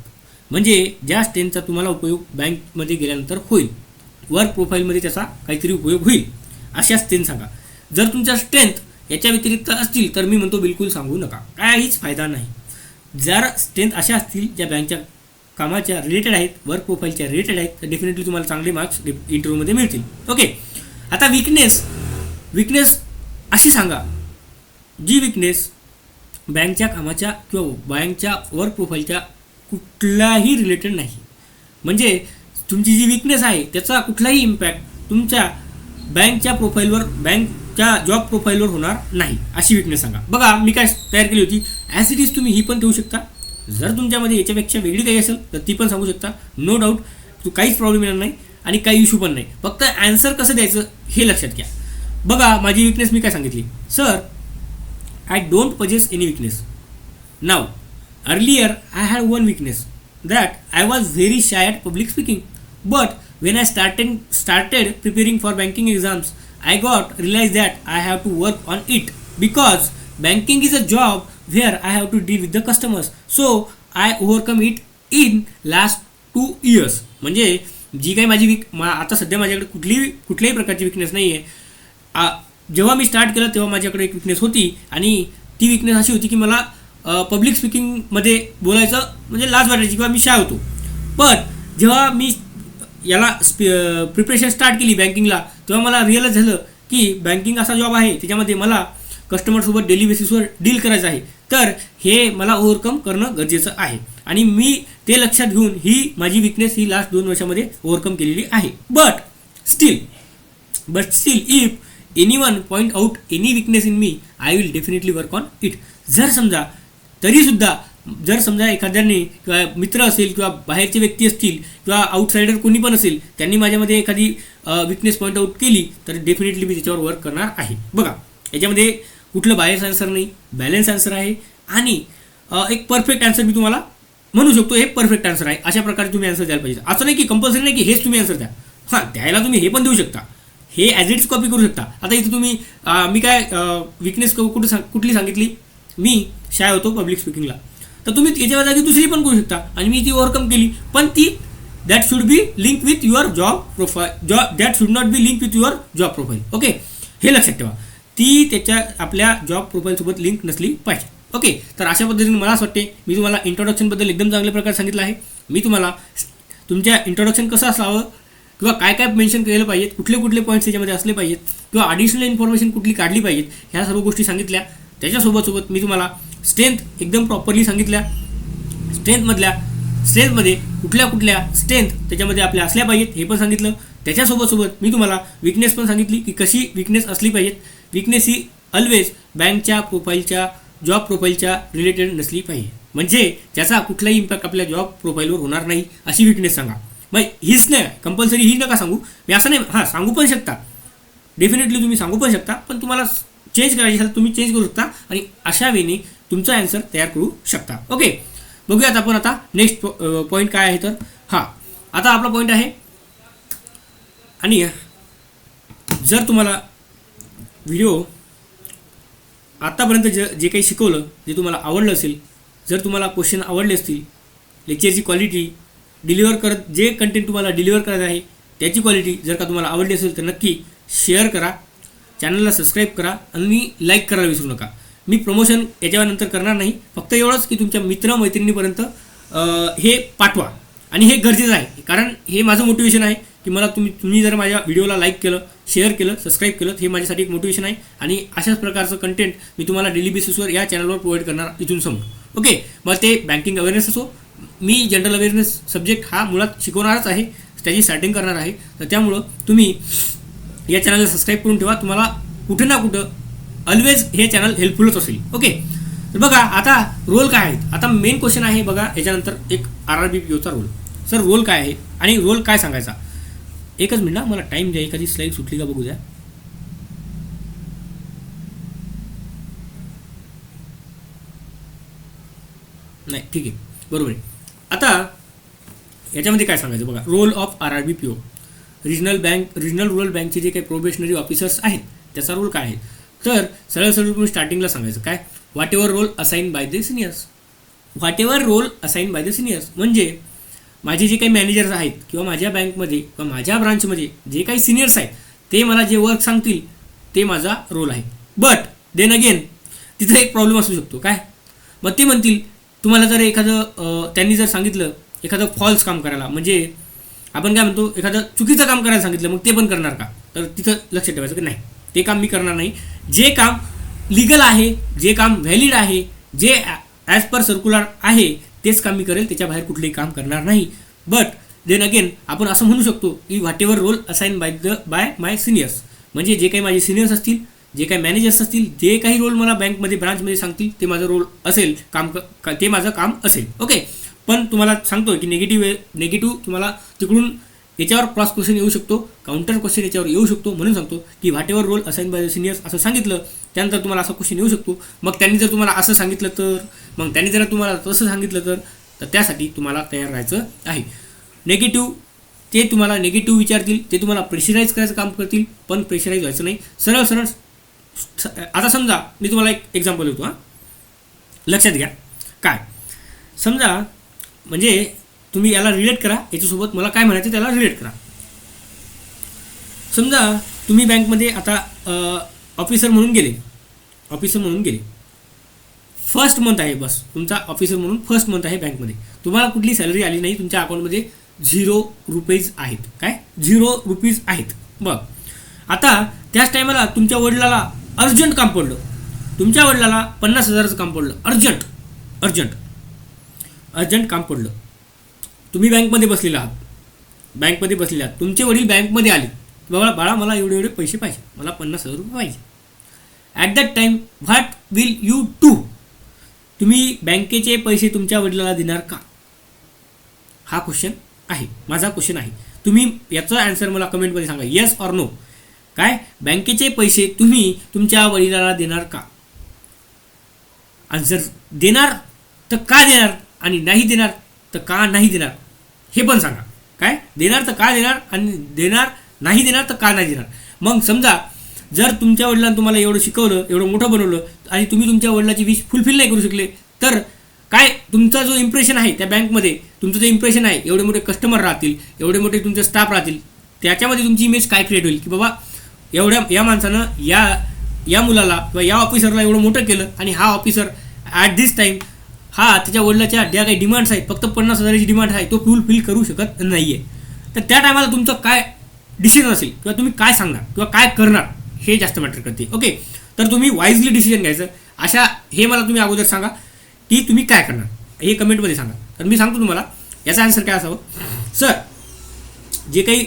म्हणजे ज्या स्ट्रेंथचा तुम्हाला उपयोग बँकमध्ये गेल्यानंतर होईल, वर्क प्रोफाईलमध्ये त्याचा काहीतरी उपयोग होईल, अशा स्ट्रेंथ सांगा. जर तुमच्या स्ट्रेंथ याच्या व्यतिरिक्त असतील तर मी म्हणतो बिलकुल सांगू नका, काहीच फायदा नाही. जर स्ट्रेंथ अशा असतील ज्या बँकच्या कामाच्या रिलेटेड आहेत, वर्क प्रोफाईलच्या रिलेटेड आहेत, तर डेफिनेटली तुम्हाला चांगले मार्क्स इंटरव्ह्यूमध्ये मिळतील. ओके, आता विकनेस अशी सांगा जी विकनेस बँकच्या कामाच्या किंवा बँकच्या वर्क प्रोफाईलच्या कुठलाही रिलेटेड नाही, म्हणजे तुमची जी विकनेस आहे त्याचा कुठलाही इम्पॅक्ट तुमच्या बँकच्या प्रोफाईलवर, बँकच्या जॉब प्रोफाईलवर होणार नाही, अशी विकनेस सांगा. बघा मी काय तयार केली होती, ॲज इट इज तुम्ही ही पण ठेवू शकता. जर तुमच्यामध्ये याच्यापेक्षा वेगळी काही असेल तर ती पण सांगू शकता, नो डाऊट, तू काहीच प्रॉब्लेम येणार नाही आणि काही इश्यू पण नाही. फक्त ॲन्सर कसं द्यायचं हे लक्षात घ्या. बघा माझी विकनेस मी काय सांगितली, sir I don't possess any weakness. Now earlier I had one weakness that I was very shy at public speaking, but when I started preparing for banking exams, I got realized that I have to work on it because banking is a job where I have to deal with the customers. So I overcome it in last 2 years. म्हणजे जी काही माझी आता सध्या माझ्याकडे कुठल्याही प्रकारची weakness नाही आहे. जेव्हा मी स्टार्ट केलं तेव्हा माझ्याकडे एक विकनेस होती आणि ती विकनेस अशी होती की मला पब्लिक स्पीकिंगमध्ये बोलायचं म्हणजे लाज वाटायची किंवा मी शाय होतो. पण जेव्हा मी याला प्रिपरेशन स्टार्ट केली बँकिंगला, तेव्हा मला रिअलाइज झालं की बँकिंग असा जॉब आहे त्याच्यामध्ये मला कस्टमरसोबत डेली बेसिसवर डील करायचं आहे, तर हे मला ओव्हरकम करणं गरजेचं आहे. आणि मी ते लक्षात घेऊन ही माझी विकनेस ही लास्ट 2 वर्षामध्ये ओव्हरकम केलेली आहे. But still if anyone point out any weakness in me, I will definitely work on it. जर समजा एखाद्याने किंवा मित्र असेल किंवा बाहेरचे व्यक्ती असतील किंवा आउटसायडर कोणी पण असेल, त्यांनी माझ्यामध्ये एखादी विकनेस पॉईंट आउट केली तर डेफिनेटली मी त्याच्यावर वर्क करणार आहे. बघा याच्यामध्ये कुठलं बायस आन्सर नाही, बॅलन्स आन्सर आहे आणि एक परफेक्ट आन्सर मी तुम्हाला म्हणू शकतो, हे परफेक्ट आन्सर आहे. अशा प्रकारे तुम्ही आन्सर द्यायला पाहिजे. असं नाही की कंपल्सरी नाही की हेच तुम्ही आन्सर द्या, हां, द्यायला तुम्ही हे पण देऊ शकता, हे ॲज इट्स कॉपी करू शकता. आता इथे तुम्ही मी काय विकनेस कुठली सांगितली, मी शाय होतो पब्लिक स्पीकिंगला, तर तुम्ही याच्या जागी दुसरी पण करू शकता आणि मी ती ओव्हरकम केली, पण ती that should be link with your job profile, that should not be link with your job profile. Okay, हे लक्षात ठेवा, ती त्याच्या आपल्या जॉब प्रोफाईलसोबत लिंक नसली पाहिजे. ओके, तर अशा पद्धतीने मला असं वाटते मी तुम्हाला इंट्रोडक्शनबद्दल एकदम चांगल्या प्रकारे सांगितलं आहे. मी तुम्हाला तुमच्या इंट्रोडक्शन कसं असावं किंवा काय काय मेन्शन केलं पाहिजेत, कुठले कुठले पॉईंट्स त्याच्यामध्ये असले पाहिजेत किंवा ॲडिशनल इन्फॉर्मेशन कुठली काढली पाहिजेत, ह्या सर्व गोष्टी सांगितल्या. त्याच्यासोबत मी तुम्हाला स्ट्रेंथ एकदम प्रॉपरली सांगितल्या. स्ट्रेंथमध्ये कुठल्या स्ट्रेंथ त्याच्यामध्ये आपल्या असल्या पाहिजेत हे पण सांगितलं. त्याच्यासोबत मी तुम्हाला विकनेस पण सांगितली की कशी विकनेस असली पाहिजेत. विकनेस ही ऑलवेज बँकच्या प्रोफाईलच्या, जॉब प्रोफाईलच्या रिलेटेड नसली पाहिजे, म्हणजे ज्याचा कुठलाही इम्पॅक्ट आपल्या जॉब प्रोफाईलवर होणार नाही अशी विकनेस सांगा. मग हीच नाही कंपल्सरी, ही नका सांगू, मी असं नाही, हां सांगू पण शकता, डेफिनेटली तुम्ही सांगू पण शकता, पण तुम्हाला चेंज करायची असेल तुम्ही चेंज करू शकता आणि अशा वेळी तुमचा ॲन्सर तयार करू शकता. ओके, बघूयात आपण आता नेक्स्ट पॉईंट काय आहे. तर हां, आता आपला पॉईंट आहे, आणि जर तुम्हाला व्हिडिओ आत्तापर्यंत जे काही शिकवलं जे तुम्हाला आवडलं असेल, जर तुम्हाला क्वेश्चन आवडले असतील, लेक्चरची क्वालिटी जे कंटेंट तुम्हाला डिलिव्हर करायचं आहे त्याची क्वालिटी जर का तुम्हाला आवडली असेल तर नक्की शेअर करा, चॅनलला सबस्क्राईब करा आणि लाईक करायला विसरू नका. मी प्रमोशन याच्यानंतर करणार नाही, फक्त एवढंच की तुमच्या मित्रमैत्रिणीपर्यंत हे पाठवा, आणि हे गरजेचं आहे, कारण हे माझं मोटिवेशन आहे की मला तुम्ही जर माझ्या व्हिडिओला लाईक केलं, शेअर केलं, सबस्क्राईब केलं, हे माझ्यासाठी एक मोटिवेशन आहे. आणि अशाच प्रकारचं कंटेंट मी तुम्हाला डेली बेसिसवर या चॅनलवर प्रोव्हाइड करणार इथून समोर. ओके, मग ते बँकिंग अवेअरनेस असो, मी जनरल अवेअरनेस सब्जेक्ट हा मुळात शिकवणारच आहे, त्याची स्टार्टिंग करणार आहे, तर त्यामुळं तुम्ही या चॅनलला सबस्क्राईब करून ठेवा. तुम्हाला कुठं ना कुठं ऑलवेज हे चॅनल हेल्पफुलच असेल. ओके, तर बघा आता रोल काय आहेत. आता मेन क्वेश्चन आहे बघा, याच्यानंतर एक RRBPOचा रोल. सर रोल काय आहे आणि रोल काय सांगायचा. एकच मिनिट, मला टाईम द्या, एखादी स्लाईड सुटली का बघू द्या. नाही, ठीक आहे, बरोबर आहे. आता याच्यामध्ये काय सांगायचं बघा, role of RRBPO, regional rural बँकचे जे काही प्रोबेशनरी ऑफिसर्स आहेत त्याचा रोल काय आहे. तर सरळ तुम्ही स्टार्टिंगला सांगायचं काय, whatever role assign by the seniors. म्हणजे माझे जे काही मॅनेजर्स आहेत किंवा माझ्या बँकमध्ये किंवा माझ्या ब्रांचमध्ये जे काही सिनियर्स आहेत ते मला जे वर्क सांगतील ते माझा रोल आहे. बट देन अगेन तिथं एक प्रॉब्लेम असू शकतो. काय, मग ते म्हणतील तुम्हाला जर एखादं त्यांनी जर सांगितलं एखादं फॉल्स काम करायला, म्हणजे आपण काय म्हणतो एखादं चुकीचं काम करायला सांगितलं, मग ते पण करणार का. तर तिथं लक्ष ठेवायचं की नाही, ते काम मी करणार नाही. जे काम लिगल आहे, जे काम व्हॅलिड आहे, जे ॲज पर सर्क्युलर आहे तेच काम मी करेल, त्याच्या बाहेर कुठलंही काम करणार नाही. बट देन अगेन आपण असं म्हणू शकतो की whatever role assign by my seniors, म्हणजे जे काही माझे सिनियर्स असतील, जे काही मॅनेजर्स असतील, जे काही रोल मला बँकमध्ये ब्रांचमध्ये सांगतील ते माझं रोल असेल, ते माझं काम असेल. ओके, पण तुम्हाला सांगतो की नेगेटिव्ह तुम्हाला तिकडून याच्यावर क्रॉस क्वेश्चन येऊ शकतो, काउंटर क्वेश्चन याच्यावर येऊ शकतो, म्हणून सांगतो की whatever role assign by the seniors असं सांगितलं, त्यानंतर तुम्हाला असा क्वेश्चन येऊ शकतो. मग त्यांनी जर तुम्हाला असं सांगितलं तर, मग त्यांनी जर तुम्हाला तसं सांगितलं तर त्यासाठी तुम्हाला तयार राहायचं आहे. नेगेटिव्ह ते तुम्हाला नेगेटिव्ह विचारतील, ते तुम्हाला प्रेशराईज करायचं काम करतील, पण प्रेशराईज व्हायचं नाही. सरळ आता समजा मी तुम्हाला एक एक्झाम्पल देतो, लक्षात घ्या. काय समजा, म्हणजे तुम्ही याला रिलेट करा, याच्यासोबत मला काय म्हणायचं त्याला रिलेट करा. समजा तुम्ही बँकमध्ये आता ऑफिसर म्हणून गेले, फर्स्ट मंथ आहे, बस तुमचा ऑफिसर म्हणून फर्स्ट मंथ आहे बँकमध्ये, तुम्हाला कुठली सॅलरी आली नाही, तुमच्या अकाउंटमध्ये ₹0 आहेत. काय ₹0 आहेत. बघ आता त्याच टायमाला तुमच्या वडिलाला अर्जंट काम पडलं, तुमच्या वडिलाला 50,000चं काम पडलं, अर्जंट काम पडलं. तुम्ही बँकमध्ये बसलेले आहात, तुमचे वडील बँकमध्ये आले, बाळा मला एवढे पैसे पाहिजे, मला 50,000 पाहिजे. At that time what will you do. तुम्ही बँकेचे पैसे तुमच्या वडिलाला देणार का, हा क्वेश्चन आहे, माझा क्वेश्चन आहे. तुम्ही याचा आन्सर मला कमेंटमध्ये सांगा, येस ऑर नो. काय, बँकेचे पैसे तुम्ही तुमच्या वडिलाला देणार का. आणि जर देणार तर का देणार, आणि नाही देणार तर का नाही देणार, हे पण सांगा. काय देणार तर का देणार, आणि देणार नाही देणार तर का नाही देणार. मग समजा जर तुमच्या वडिलांनी तुम्हाला एवढं शिकवलं, एवढं मोठं बनवलं, आणि तुम्ही तुमच्या वडिलाची विश फुलफिल नाही करू शकले, तर काय तुमचा जो इम्प्रेशन आहे त्या बँकमध्ये, तुमचं जे इम्प्रेशन आहे, एवढे मोठे कस्टमर राहतील, एवढे मोठे तुमचे स्टाफ राहतील, त्याच्यामध्ये तुमची इमेज काय क्रिएट होईल की बाबा या माणसानं या मुलाला किंवा या ऑफिसरला एवढं मोठं केलं, आणि हा ऑफिसर ॲट दिस टाईम हा त्याच्या वडिलाच्या ज्या काही डिमांड्स आहेत, फक्त 50,000ची डिमांड आहे, तो फुलफिल करू शकत नाही आहे. तर त्या टायमाला तुमचं काय डिसिजन असेल किंवा तुम्ही काय सांगणार किंवा काय करणार हे जास्त मॅटर करते. ओके, तर तुम्ही वाईजली डिसिजन घ्यायचं. हे मला तुम्ही अगोदर सांगा की तुम्ही काय करणार, हे कमेंटमध्ये सांगा. तर मी सांगतो तुम्हाला याचा आन्सर काय असावं. सर, जे काही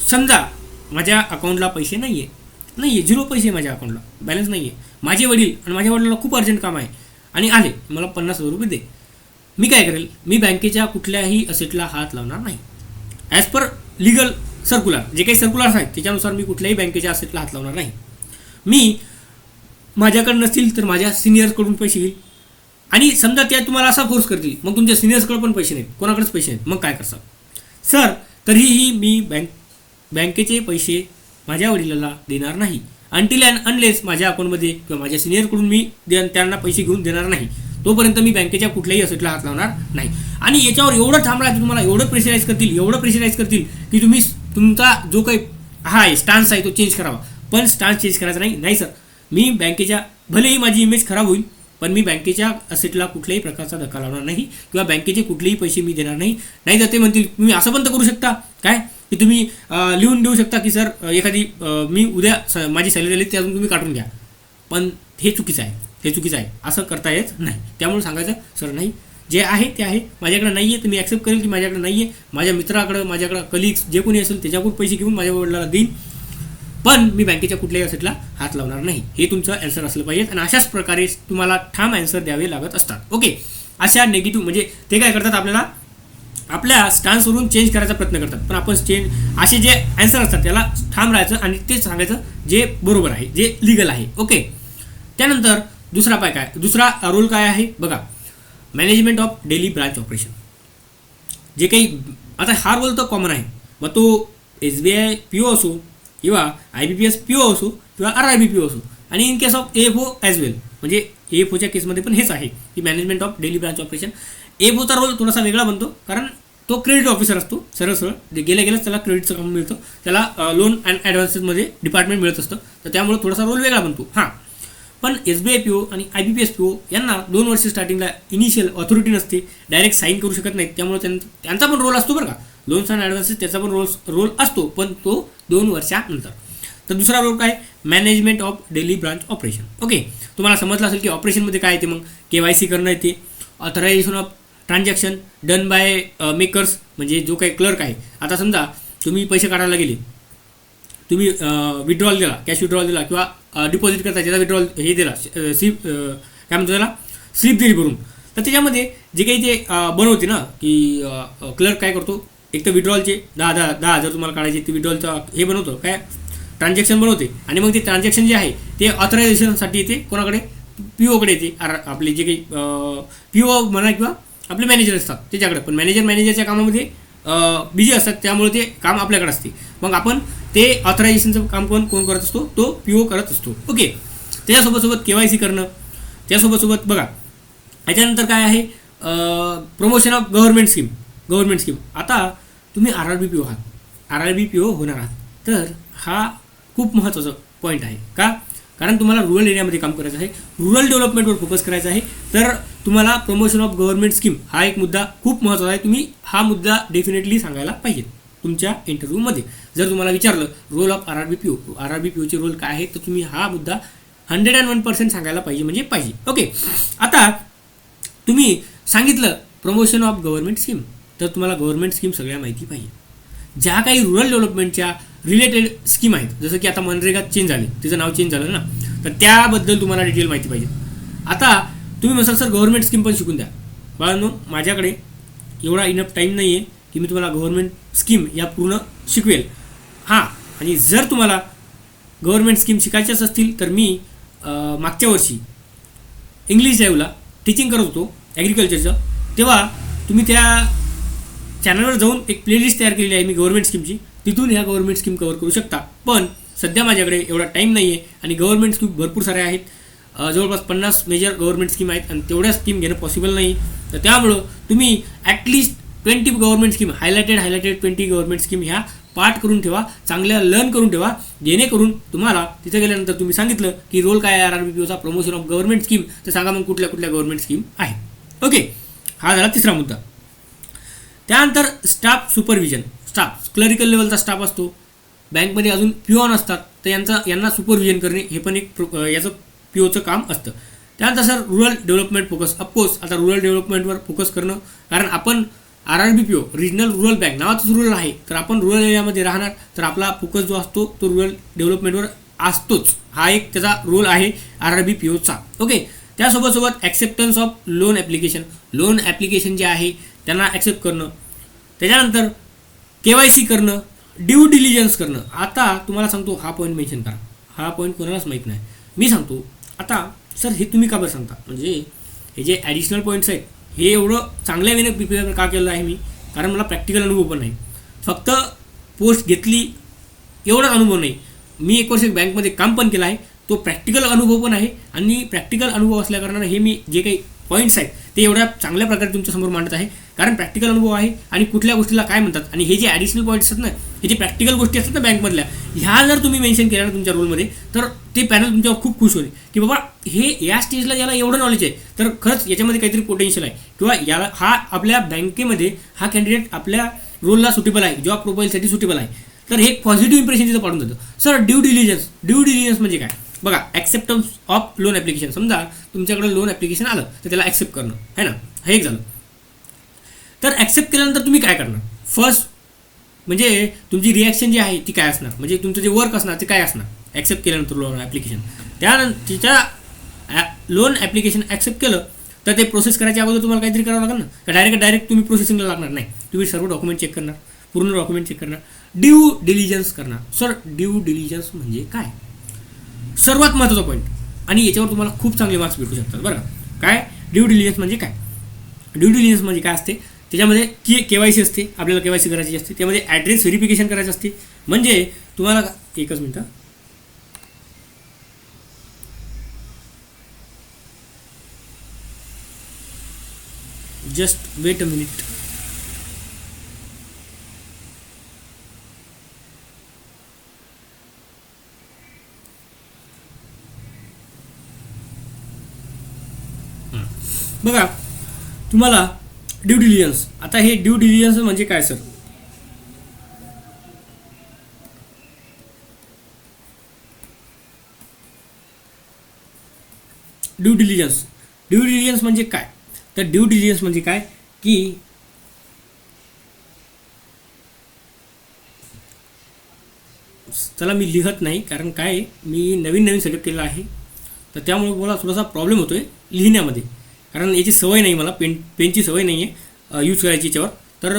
समजा माझ्या अकाउंटला पैसे नाही आहे, 0 पैसे माझ्या अकाउंटला, बॅलन्स नाही आहे, माझे वडील आणि माझ्या वडिलांना खूप अर्जंट काम आहे आणि आले, मला 50,000 रुपये दे. मी काय करेल, मी बँकेच्या कुठल्याही असेटला हात लावणार नाही. ॲज पर लिगल सर्क्युलर, जे काही सर्क्युलर्स आहेत त्याच्यानुसार मी कुठल्याही बँकेच्या असेटला हात लावणार नाही. मी माझ्याकडे नसतील तर माझ्या सिनियर्सकडून पैसे घेईल, आणि समजा त्या तुम्हाला असा फोर्स करतील, मग तुमच्या सिनियर्सकडे पण पैसे नाहीत, कोणाकडेच पैसे नाहीत, मग काय करसाल. सर, तरीही मी बँकेचे पैसे माझ्या वडिलांना देणार नाही अंटिल अँड अनलेस माझ्या अकाउंटमध्ये किंवा माझ्या सिनियरकडून मी त्यांना पैसे घेऊन देणार नाही, तोपर्यंत मी बँकेच्या कुठल्याही असेटला हात लावणार नाही. आणि याच्यावर एवढं ठाम राहायचं, तुम्हाला एवढं प्रेशराईज करतील की तुम्ही तुमचा जो काही हा आहे स्टान्स आहे तो चेंज करावा. पण स्टान्स चेंज करायचा नाही सर, मी बँकेच्या, भलेही माझी इमेज खराब होईल, पण मी बँकेच्या असेटला कुठल्याही प्रकारचा धक्का लावणार नाही किंवा बँकेचे कुठलेही पैसे मी देणार नाही. नाही तर ते म्हणतील, तुम्ही असं पण तर करू शकता काय की तुम्ही लिहून देऊ शकता की सर एखादी मी उद्या माझी सॅलरी आली त्यातून तुम्ही काढून घ्या. पण हे चुकीचं आहे, असं करता येत नाही. त्यामुळे सांगायचं सर नाही, जे आहे ते आहे, माझ्याकडे नाही आहे तर मी ॲक्सेप्ट करेल की माझ्याकडे नाही आहे, माझ्या माझ्याकडे कलिग्स जे कोणी असेल त्याच्याकडून पैसे घेऊन माझ्या वडिलांना देईन, पण मी बँकेच्या कुठल्याही असेटला हात लावणार नाही. हे तुमचं ॲन्सर असलं पाहिजे. आणि अशाच प्रकारे तुम्हाला ठाम ॲन्सर द्यावे लागत असतात. ओके, अशा निगेटिव्ह म्हणजे ते काय करतात, आपल्याला आपल्या स्टान्सवरून चेंज करायचा प्रयत्न करतात, पण आपण असे जे ॲन्सर असतात त्याला ठाम राहायचं आणि तेच सांगायचं जे बरोबर आहे, जे लिगल आहे. ओके, त्यानंतर दुसरा रोल काय आहे बघा, management of daily branch operation. जे काही आता हा रोल तर कॉमन आहे, मग तो SBI PO असो किंवा IBPS PO असो किंवा RIB PO असो, आणि in case of AFO as well, म्हणजे AFOच्या केसमध्ये पण हेच आहे की management of daily branch operation. AFOचा रोल थोडासा वेगळा बनतो, कारण तो क्रेडिट ऑफिसर असतो. सरळ गेल्याच त्याला क्रेडिटचं काम मिळतं, त्याला लोन अँड ॲडव्हान्सेसमध्ये डिपार्टमेंट मिळत असतं, तर त्यामुळे थोडासा रोल वेगळा बनतो. हां, पण SBI PO आणि IBPS PO यांना 2 वर्ष स्टार्टिंगला इनिशियल ऑथॉरिटी नसते, डायरेक्ट साईन करू शकत नाहीत, त्यामुळे त्यांचा पण रोल असतो बरं का, लोन्स अँड ॲडव्हान्सेस त्याचा पण रोल असतो, पण तो 2 वर्षानंतर. तर दुसरा रोल काय, management of daily branch operation. Okay, तुम्हाला समजलं असेल की ऑपरेशनमध्ये काय येते, मग KYC करणं येते, authorisation of transaction done by makers, म्हणजे जो काही क्लर्क आहे. आता समजा तुम्ही पैसे काढायला गेले, तुम्ही विड्रॉल दिला, कॅश विड्रॉल दिला किंवा डिपॉझिट करता त्याचा विड्रॉल हे दिला, काय म्हणतो त्याला, स्लिप दिली भरून, तर त्याच्यामध्ये जे काही ते बनवते ना की क्लर्क काय करतो, एक तर विड्रॉलचे 10,000 तुम्हाला काढायचे, ते विड्रॉलचं हे बनवतो, काय ट्रान्झॅक्शन बनवते, आणि मग ते ट्रान्झॅक्शन जे आहे ते ऑथरायझेशनसाठी येते कोणाकडे, POकडे येते, आपले जे काही PO म्हणा किंवा आपले मॅनेजर असतात त्याच्याकडे. पण मॅनेजरच्या कामामध्ये बिझी असतात, त्यामुळे ते काम आपल्याकडे असते. मग आपण ते ऑथरायझेशनचं काम कोण करत असतो, तो PO करत असतो. ओके, त्याच्यासोबत KYC करणं, त्यासोबत बघा याच्यानंतर काय आहे, प्रमोशन ऑफ गव्हर्नमेंट स्कीम. आता तुम्ही RRB PO होणार आहात, तर हा खूप महत्त्वाचा पॉईंट आहे. का, कारण तुम्हाला रुरल एरियामध्ये काम करायचं आहे, रुरल डेव्हलपमेंटवर फोकस करायचा आहे, तर तुम्हाला प्रमोशन ऑफ गव्हर्नमेंट स्कीम हा एक मुद्दा खूप महत्त्वाचा आहे. तुम्ही हा मुद्दा डेफिनेटली सांगायला पाहिजे तुमच्या इंटरव्ह्यूमध्ये. जर तुम्हाला विचारलं रोल ऑफ RRB POचे रोल काय आहे, तर तुम्ही हा मुद्दा 101% सांगायला पाहिजे, म्हणजे पाहिजे. ओके, आता तुम्ही सांगितलं प्रमोशन ऑफ गव्हर्नमेंट स्कीम, तर तुम्हाला गव्हर्नमेंट स्कीम सगळ्या माहिती पाहिजे. ज्या काही रुरल डेव्हलपमेंटच्या रिलेटेड स्कीम आहेत, जसं की आता मनरेगा चेंज झाली, तिचं नाव चेंज झालं ना, तर त्याबद्दल तुम्हाला डिटेल माहिती पाहिजे. आता तुम्ही म्हणाल सर गव्हर्नमेंट स्कीम पण शिकून द्या. बाळांनो, माझ्याकडे एवढा इनफ टाईम नाही आहे की मी तुम्हाला गव्हर्नमेंट स्कीम या पूर्ण शिकवेल. हां, आणि जर तुम्हाला गव्हर्नमेंट स्कीम शिकायच्याच असतील तर मी मागच्या वर्षी इंग्लिश ड्राईव्हला टीचिंग करत होतो ॲग्रिकल्चरचं, तेव्हा तुम्ही त्या चॅनलवर जाऊन एक प्लेलिस्ट तयार केलेली आहे मी गव्हर्नमेंट स्कीमची, तिथून ह्या गव्हर्नमेंट स्कीम कव्हर करू शकता. पण सध्या माझ्याकडे एवढा टाईम नाही आहे आणि गव्हर्नमेंट स्कीम भरपूर साऱ्या आहेत. जवळपास 50 मेजर गव्हर्नमेंट स्कीम आहेत आणि तेवढ्या स्कीम घेणं पॉसिबल नाही. तर त्यामुळं तुम्ही at least 20 government scheme highlighted 20 government scheme ह्या पाठ करून ठेवा, चांगल्या लर्न करून ठेवा, जेणेकरून तुम्हाला तिथे गेल्यानंतर तुम्ही सांगितलं की रोल काय आहे RRBPOचा, प्रमोशन ऑफ गव्हर्नमेंट स्कीम, तर सांगा मग कुठल्या कुठल्या गव्हर्नमेंट स्कीम आहेत. ओके, हा झाला तिसरा मुद्दा. त्यानंतर स्टाफ सुपरविजन. स्टाफ क्लरिकल लेवलचा स्टाफ असतो, बँकमध्ये अजून पिओन असतात, तर यांना सुपरविजन करणे हे पण एक याचं POचं काम असतं. त्यानंतर sir rural development focus. Of course आता रुरल डेव्हलपमेंटवर फोकस करणं, कारण आपण RRBPO रिजनल रुरल बँक नावाचंच रुरल आहे, तर आपण रुरल एरियामध्ये राहणार, तर आपला फोकस जो असतो तो रुरल डेव्हलपमेंटवर असतोच. हा एक त्याचा रोल आहे RRBPOचा. ओके, त्यासोबत ॲक्सेप्टन्स ऑफ लोन ॲप्लिकेशन जे आहे त्यांना ॲक्सेप्ट करणं, त्याच्यानंतर KYC करणं, ड्यू डिलिजन्स करणं. आता तुम्हाला सांगतो हा पॉईंट मेन्शन करा, हा पॉईंट कोणालाच माहीत नाही, मी सांगतो. आता सर हे तुम्ही का बरं सांगता, म्हणजे हे जे ॲडिशनल पॉईंट्स आहेत हे एवढं चांगल्या वेळेने प्रिपेअर का केलं आहे मी, कारण मला प्रॅक्टिकल अनुभव पण नाही. फक्त पोस्ट घेतली एवढाच अनुभव नाही, मी 1 वर्ष बँकमध्ये काम पण केलं आहे, तो प्रॅक्टिकल अनुभव पण आहे. आणि प्रॅक्टिकल अनुभव असल्याकारणानं हे मी जे काही पॉईंट्स आहेत ते एवढ्या चांगल्या प्रकारे तुमच्यासमोर मांडत आहे, कारण प्रॅक्टिकल अनुभव आहे आणि कुठल्या गोष्टीला काय म्हणतात. आणि हे जे ॲडिशनल पॉईंट्स असतात ना, हे जे प्रॅक्टिकल गोष्टी असतात ना बँकमधल्या, ह्या जर तुम्ही मेन्शन केल्या ना तुमच्या रोलमध्ये, तर ते पॅनल तुमच्यावर खूप खुश होईल की बाबा हे या स्टेजला याला एवढं नॉलेज आहे, तर खरंच याच्यामध्ये काहीतरी पोटेन्शियल आहे, किंवा याला हा आपल्या बँकेमध्ये हा कॅन्डिडेट आपल्या रोलला सुटेबल आहे, जॉब प्रोफाईलसाठी सुटेबल आहे. तर हे पॉझिटिव्ह इम्प्रेशन तिथं पाडून जातं. सर ड्यू डिलिजन्स म्हणजे काय बघा, ॲक्सेप्टन्स ऑफ लोन ॲप्लिकेशन. समजा तुमच्याकडे लोन ॲप्लिकेशन आलं तर त्याला ॲक्सेप्ट करणं आहे ना, हे एक झालं. तर ॲक्सेप्ट केल्यानंतर तुम्ही काय करणार, फर्स्ट म्हणजे तुमची रिॲक्शन जी आहे ती काय असणार, म्हणजे तुमचं जे वर्क असणार ते काय असणार ॲक्सेप्ट केल्यानंतर लोन ॲप्लिकेशन. त्यानंतर तिच्या लोन ॲप्लिकेशन ॲक्सेप्ट केलं तर ते प्रोसेस करायच्या अगोदर तुम्हाला काहीतरी करावं लागेल ना, का डायरेक्ट तुम्ही प्रोसेसिंगला लागणार नाही, तुम्ही सर्व डॉक्युमेंट चेक करणार, पूर्ण डॉक्युमेंट चेक करणार, ड्यू डिलिजन्स करणार. सर ड्यू डिलिजन्स म्हणजे काय, सर्वात महत्त्वाचा पॉईंट, आणि याच्यावर तुम्हाला खूप चांगले मार्क्स भेटू शकतात बरं. काय ड्यू डिलिजन्स म्हणजे काय, ड्यू डिलिजन्स म्हणजे काय असते, त्याच्यामध्ये KYC असते, आपल्याला KYC करायची असते, त्यामध्ये ॲड्रेस व्हेरिफिकेशन करायचं असते. म्हणजे तुम्हाला एकच मिनटं, जस्ट वेट अ मिनिट. बघा तुम्हाला ड्यू डिलिजन्स, आता हे ड्यू डिलिजन्स म्हणजे काय सर, ड्यू डिलिजन्स म्हणजे काय, तर ड्यू डिलिजन्स म्हणजे काय की चला मी लिहत नाही, कारण काय मी नवीन सेटअप केलेला आहे, तर त्यामुळे मला थोडासा प्रॉब्लेम होतो आहे लिहिण्यामध्ये, कारण याची सवय नाही, मला पेनची सवय नाही आहे यूज करायची याच्यावर. तर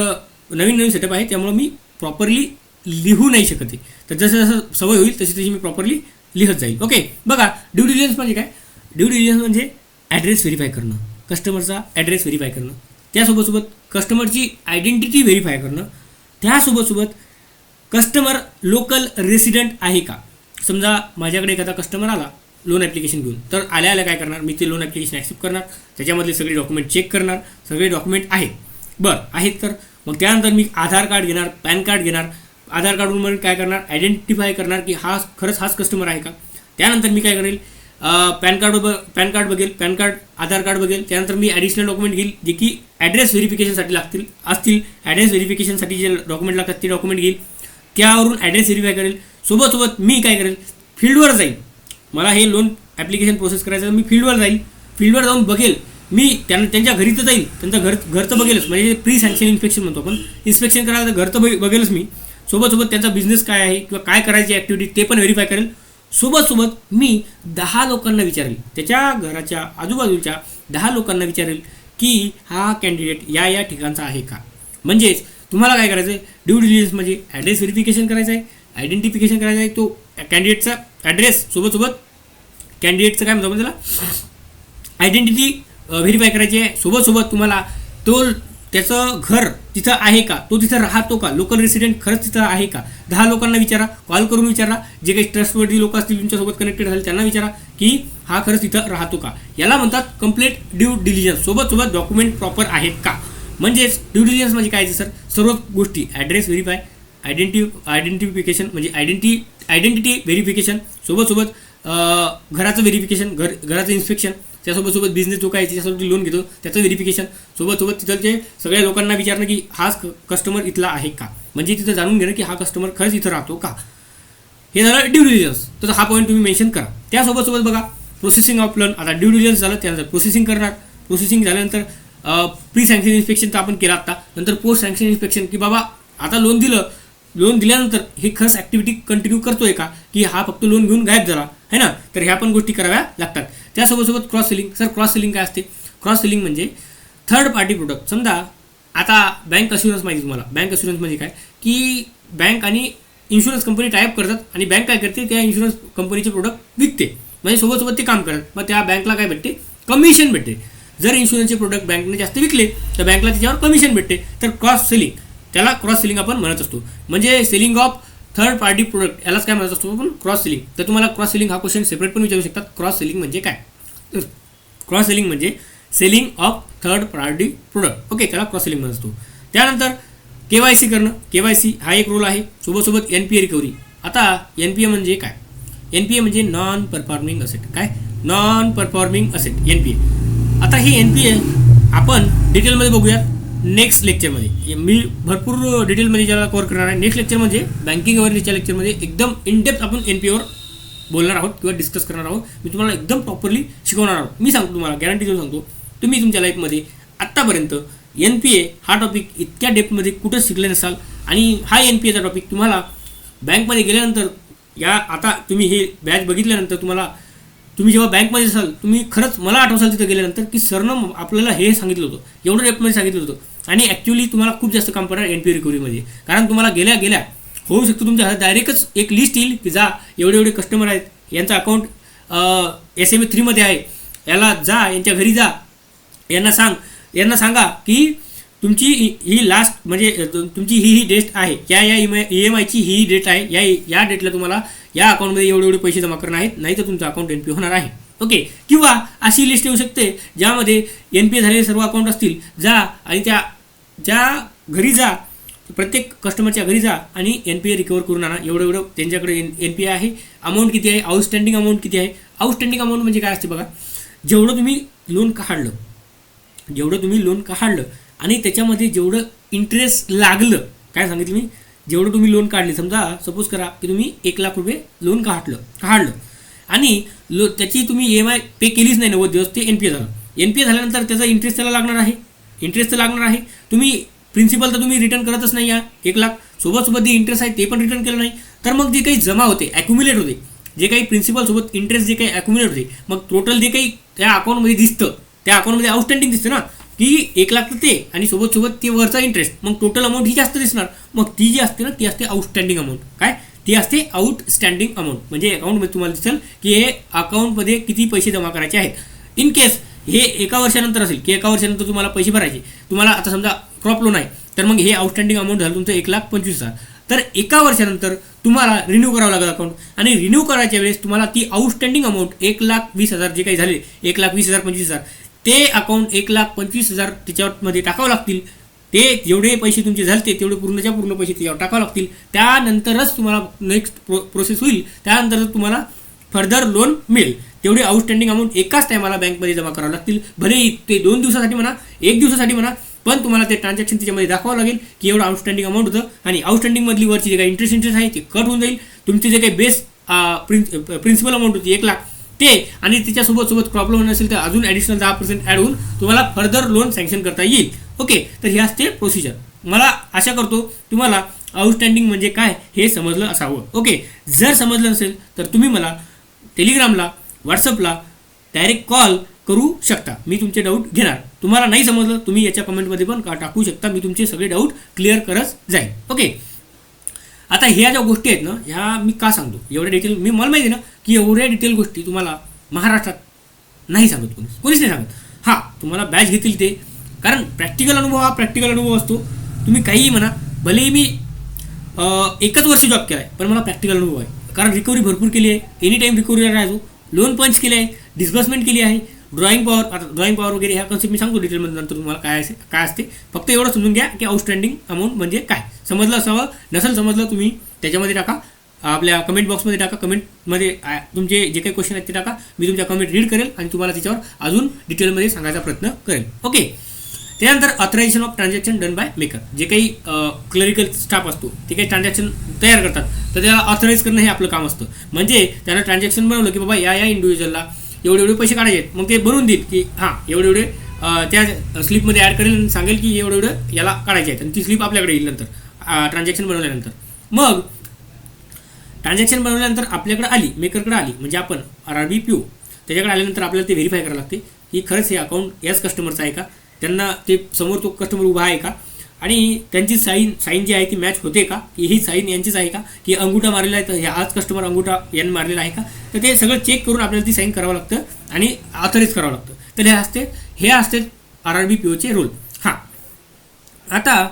नवीन सेटअप आहे, त्यामुळं मी प्रॉपरली लिहू नाही शकत आहे. तर जसं सवय होईल तशी मी प्रॉपरली लिहत जाईल. ओके, बघा ड्यू डिलिजन्स म्हणजे काय, ड्यू डिलिजन्स म्हणजे ॲड्रेस व्हेरीफाय करणं, कस्टमरचा ॲड्रेस व्हेरीफाय करणं, त्यासोबत कस्टमरची आयडेंटिटी व्हेरीफाय करणं, त्यासोबत कस्टमर लोकल रेसिडेंट आहे का. समजा माझ्याकडे एखादा कस्टमर आला लोन ॲप्लिकेशन घेऊन, तर आल्या काय करणार, मी ते लोन ॲप्लिकेशन ॲक्सेप्ट करणार, त्याच्यामधले सगळे डॉक्युमेंट चेक करणार, सगळे डॉक्युमेंट आहेत तर मग त्यानंतर मी आधार कार्ड घेणार, पॅन कार्ड घेणार, आधार कार्डवरून काय करणार, आयडेंटिफाय करणार की हाच कस्टमर आहे का. त्यानंतर मी काय करेल, पॅन कार्ड बघेल, आधार कार्ड बघेल, त्यानंतर मी ॲडिशनल डॉक्युमेंट घेईल जे की ॲड्रेस व्हेरिफिकेशनसाठी असतील, ॲड्रेस व्हेरिफिकेशनसाठी जे डॉक्युमेंट लागतात ते डॉक्युमेंट घेईल, त्यावरून ॲड्रेस व्हेरीफाय करेल. सोबत मी काय करेल, फील्डवर जाईल, मला हे लोन ॲप्लिकेशन प्रोसेस करायचं, मी फील्डवर जाऊन बघेल, मी त्यांच्या घरी तर जाईल, त्यांचं घर तर बघेलच, म्हणजे प्री सँक्शन इन्स्पेक्शन म्हणतो आपण, इन्स्पेक्शन करायला तर घर तर बघेलच मी, सोबत त्यांचा बिझनेस काय आहे किंवा काय करायची ॲक्टिव्हिटी ते पण व्हेरीफाय करेल. सोबत मी 10 लोकांना विचारेल, त्याच्या घराच्या आजूबाजूच्या 10 लोकांना विचारेल की हा कॅन्डिडेट या ठिकाणचा आहे का. म्हणजेच तुम्हाला काय करायचं आहे, ड्यू डिलिजन्स म्हणजे ॲड्रेस व्हेरिफिकेशन करायचं आहे, आयडेंटिफिकेशन करायचं आहे, तो कॅन्डिडेटचा ॲड्रेस सोबत कॅन्डिडेटचं काय म्हणतो आपण त्याला आयडेंटिटी व्हेरीफाय करायची आहे. सोबत तुम्हाला त्याचं घर तिथं आहे का, तो तिथं राहतो का, लोकल रेसिडेंट खरंच तिथं आहे का, 10 लोकांना विचारा, कॉल करून विचारा, जे काही ट्रस्टवर्दी लोक असतील तुमच्यासोबत कनेक्टेड झाले त्यांना विचारा की हा खरंच तिथं राहतो का. याला म्हणतात कंप्लीट ड्यू डिलिजन्स. सोबत डॉक्युमेंट प्रॉपर आहेत का. म्हणजेच ड्यू डिलिजन्स म्हणजे काय सर, सर्व गोष्टी ॲड्रेस व्हेरीफाय, आयडेंटिफिकेशन म्हणजे आयडेंटिटी व्हेरिफिकेशन, सोबत घराचं व्हेरिफिकेशन, घराचं इन्स्पेक्शन, त्यासोबत बिझनेस जो काय त्याच्यासोबत लोन घेतो त्याचं व्हेरिफिकेशन, सोबत तिथलचे सगळ्या लोकांना विचारणं की हाच कस्टमर इथला आहे का, म्हणजे तिथं जाणून घेणं की हा कस्टमर खरंच इथं राहतो का. हे झालं ड्यू डिलिजन्स. तर हा पॉईंट तुम्ही मेन्शन करा. त्यासोबत बघा प्रोसेसिंग ऑफ लोन. आता ड्यू डिलिजन्स झालं, त्यानंतर प्रोसेसिंग करणार. प्रोसेसिंग झाल्यानंतर प्री सँक्शन इन्स्पेक्शन तर आपण केलं आत्ता. नंतर पोस्ट सँक्शन इन्स्पेक्शन की बाबा आता लोन दिल्यानंतर हे खरंच ॲक्टिव्हिटी कंटिन्यू करतोय का, की हा फक्त लोन घेऊन गायब झाला है ना. तर ह्या पण गोष्टी कराव्या लागतात. त्यासोबत cross selling. Sir cross selling काय असते. क्रॉस सेलिंग म्हणजे थर्ड पार्टी प्रोडक्ट. समजा आता बँक अश्युरन्स माहिती तुम्हाला. बँक अश्युरन्स म्हणजे काय की बँक आणि इन्शुरन्स कंपनी टायअप करतात आणि बँक काय करते त्या इन्शुरन्स कंपनीचे प्रोडक्ट विकते, म्हणजे सोबत ते काम करतात. मग त्या बँकला काय भेटते, कमिशन भेटते. जर इन्शुरन्सचे प्रोडक्ट बँकने जास्त विकले तर बँकला त्याच्यावर कमिशन भेटते. तर क्रॉस सेलिंग, त्याला क्रॉस सेलिंग आपण म्हणत असतो. म्हणजे selling of third party product यालाच काय म्हणत असतो आपण, क्रॉस सेलिंग. तर तुम्हाला क्रॉस सेलिंग हा क्वेश्चन सेपरेट पण विचारू शकतात. क्रॉस सेलिंग म्हणजे काय. तर क्रॉस सेलिंग म्हणजे selling of third party product. Okay, त्याला क्रॉस सेलिंग म्हणत असतो. त्यानंतर KYC करणं. KYC हा एक रोल आहे. सोबत NPA रिकव्हरी. आता NPA म्हणजे काय. NPA म्हणजे नॉन परफॉर्मिंग असेट. काय, नॉन परफॉर्मिंग असेट NPA. आता हे NPA आपण डिटेलमध्ये बघूयात नेक्स्ट लेक्चरमध्ये. मी भरपूर डिटेलमध्ये ज्याला कव्हर करणार आहे. नेक्स्ट लेक्चर म्हणजे बँकिंग अवेअरनेसच्या लेक्चरमध्ये एकदम इनडेप्थ आपण NPAवर बोलणार आहोत किंवा डिस्कस करणार आहोत. मी तुम्हाला एकदम प्रॉपरली शिकवणार आहोत. मी सांगतो तुम्हाला, गॅरंटी देऊन सांगतो, तुम्ही तुमच्या लाईफमध्ये आत्तापर्यंत NPA हा टॉपिक इतक्या डेप्थमध्ये कुठं शिकले नसाल. आणि हा NPAचा टॉपिक तुम्हाला बँकमध्ये गेल्यानंतर, या आता तुम्ही हे बॅच बघितल्यानंतर तुम्ही जेव्हा बँकमध्ये असाल, तुम्ही खरंच मला आठवसाल तिथं गेल्यानंतर की सरनं आपल्याला हे सांगितलं होतं, एवढं डेप्थमध्ये सांगितलं होतं. आणि ॲक्च्युली तुम्हाला खूप जास्त काम करणार NPA रिकव्हरीमध्ये. कारण तुम्हाला गेल्या होऊ शकतं तुमच्या हातात डायरेक्टच एक लिस्ट येईल की जा एवढे कस्टमर आहेत, यांचं अकाउंट SMA 3 आहे, याला जा, यांच्या घरी जा, यांना सांगा की तुमची ही लास्ट म्हणजे तुमची ही डेट आहे, या EMIची ही डेट आहे, या डेटला तुम्हाला या अकाउंटमध्ये एवढे पैसे जमा करणार आहेत, नाही तर तुमचं अकाउंट NPA होणार आहे. ओके. किंवा अशी लिस्ट येऊ शकते ज्यामध्ये NPA झालेले सर्व अकाउंट असतील. जा आणि ज्या घरी जा, प्रत्येक कस्टमरच्या घरी जा आणि NPA रिकवर करून आणा. एवढं त्यांच्याकडे NPA आहे. अमाऊंट किती आहे, आउटस्टँडिंग अमाऊंट किती आहे. आउटस्टँडिंग अमाऊंट म्हणजे काय असते बघा, जेवढं तुम्ही लोन काढलं आणि त्याच्यामध्ये जेवढं इंटरेस्ट लागलं, काय सांगितलं मी, जेवढं तुम्ही लोन काढले, समजा सपोज करा की तुम्ही 1 लाख रुपये लोन काढलं आणि त्याची तुम्ही EMI पे केलीच नाही 90 दिवस, ते NPA झालं. NPA झाल्यानंतर त्याचा इंटरेस्ट त्याला लागणार आहे. तुम्ही प्रिन्सिपल तर तुम्ही रिटर्न करतच नाही या 1 लाख, सोबत जे इंटरेस्ट आहे ते पण रिटर्न केलं नाही. तर मग जे काही जमा होते, ॲक्युम्युलेट होते, जे काही प्रिन्सिपल सोबत इंटरेस्ट जे काही ॲक्युम्युलेट होते, मग टोटल जे काही त्या अकाउंटमध्ये दिसतं, त्या अकाउंटमध्ये आउटस्टँडिंग दिसतं ना, की 1 लाख तर ते आणि सोबत ते वरचा इंटरेस्ट, मग टोटल अमाऊंट ही जास्त दिसणार. मग ती जी असते ना, ती असते आउटस्टँडिंग अमाऊंट. काय, ती असते आउटस्टँडिंग अमाऊंट. म्हणजे अकाउंटमध्ये तुम्हाला दिसेल की हे अकाउंटमध्ये किती पैसे जमा करायचे आहेत. इन केस हे 1 वर्षानंतर असेल की 1 वर्षानंतर तुम्हाला पैसे भरायचे, तुम्हाला आता समजा क्रॉप लोन आहे, तर मग हे आउटस्टँडिंग अमाऊंट झालं तुमचं 1,25,000. तर 1 वर्षानंतर तुम्हाला रिन्यू करावं लागेल अकाउंट. आणि रिन्यू करायच्या वेळेस तुम्हाला ती आउटस्टँडिंग अमाऊंट 1,20,000 जे काही झाले, 1,20,000 25,000, ते अकाउंट 1,25,000 त्याच्यामध्ये टाकावं लागतील. ते जेवढे पैसे तुमचे झाले तेवढे पूर्ण पैसे त्याच्यावर टाकावं लागतील. त्यानंतरच तुम्हाला नेक्स्ट प्रोसेस होईल. त्यानंतर तुम्हाला फर्दर लोन मिळेल. तेवढे आउटस्टँडिंग अमाऊंट एकाच टायमाला बँकमध्ये जमा करावं लागतील. भले ते 2 दिवसासाठी म्हणा, 1 दिवसासाठी म्हणा, पण तुम्हाला ते ट्रान्झॅक्शन त्याच्यामध्ये दाखवावं लागेल की एवढं आउटस्टँडिंग अमाऊंट होतं. आणि आउटस्टँडिंगमधली वरची जे काही इंटरेस्ट आहे ते कट होऊन जाईल. तुमचे जे काही बेस प्रिन्सिपल अमाऊंट होती 1 लाख, ते आणि त्याच्यासोबत क्रॉप लोन असेल तर अजून ॲडिशनल 10% ॲड होऊन तुम्हाला फर्दर लोन सँक्शन करता येईल. ओके. तर हे असते प्रोसिजर. मला आशा करतो तुम्हाला आउटस्टँडिंग म्हणजे काय हे समजलं असावं. ओके. जर समजलं नसेल तर तुम्ही मला टेलिग्रामला, व्हॉट्सअपला डायरेक्ट कॉल करू शकता. मी तुमचे डाऊट घेणार. तुम्हाला नाही समजलं तुम्ही याच्या कमेंटमध्ये पण टाकू शकता. मी तुमचे सगळे डाऊट क्लिअर करत जाईल. ओके. आता ह्या ज्या गोष्टी आहेत ना, ह्या मी का सांगतो एवढ्या डिटेल, मला माहिती आहे ना की एवढ्या डिटेल गोष्टी तुम्हाला महाराष्ट्रात नाही सांगत, कोणीच नाही सांगत. हां, तुम्हाला बॅच घेतील ते कारण प्रॅक्टिकल अनुभव हा प्रॅक्टिकल अनुभव असतो. तुम्ही काहीही म्हणा, भलेही मी एकच वर्ष जॉब केला आहे, पण मला प्रॅक्टिकल अनुभव आहे. कारण रिकव्हरी भरपूर केली आहे, एनी टाईम रिकव्हरी राहतो, लोन पंच केले आहे, डिस्बर्समेंट केली आहे, ड्रॉइंग पॉवर. आता ड्रॉइंग पॉवर वगैरे ह्या कन्सेप्ट मी सांगतो डिटेलमध्ये नंतर तुम्हाला काय असते. फक्त एवढं समजून घ्या की आउटस्टँडिंग अमाऊंट म्हणजे काय. समजलं असावं, नसेल समजलं तुम्ही त्याच्यामध्ये टाका, आपल्या कमेंट बॉक्समध्ये टाका. कमेंटमध्ये तुमचे जे काही क्वेश्चन आहेत ते टाका. मी तुमच्या कमेंट रीड करेल आणि तुम्हाला त्याच्यावर अजून डिटेलमध्ये सांगायचा प्रयत्न करेल. ओके. त्यानंतर authorisation of transaction done by maker. जे काही क्लरिकल स्टाफ असतो ते काही ट्रान्झॅक्शन तयार करतात, तर त्याला ऑथराईज करणं हे आपलं काम असतं. म्हणजे त्यानं ट्रान्झॅक्शन बनवलं की बाबा या इंडिव्हिज्युअलला एवढे एवढे पैसे काढायचे आहेत, मग ते बनवून देईल की हां एवढे एवढे त्या स्लिपमध्ये ॲड करेल आणि सांगेल की एवढे एवढं याला काढायचे आहेत, आणि ती स्लिप आपल्याकडे येईल नंतर ट्रान्झॅक्शन बनवल्यानंतर. मग ट्रान्झॅक्शन बनवल्यानंतर आपल्याकडे आली, मेकरकडे आली, म्हणजे आपण RRBPO त्याच्याकडे आल्यानंतर आपल्याला ते व्हेरीफाय करावं लागते की खरंच हे अकाउंट याच कस्टमरचं आहे का, त्यांना ते समोर तो कस्टमर उभा आहे का, आणि त्यांची साईन जी आहे ती मॅच होते का, की ही साईन यांचीच आहे का, की अंगुठा मारलेला आहे तर हाच कस्टमर अंगुठा यांनी मारलेला आहे का. तर ते सगळं चेक करून आपल्याला ती साईन करावं लागतं आणि ऑथराईज करावं लागतं. तर हे असते RRBPOचे रोल. हां, आता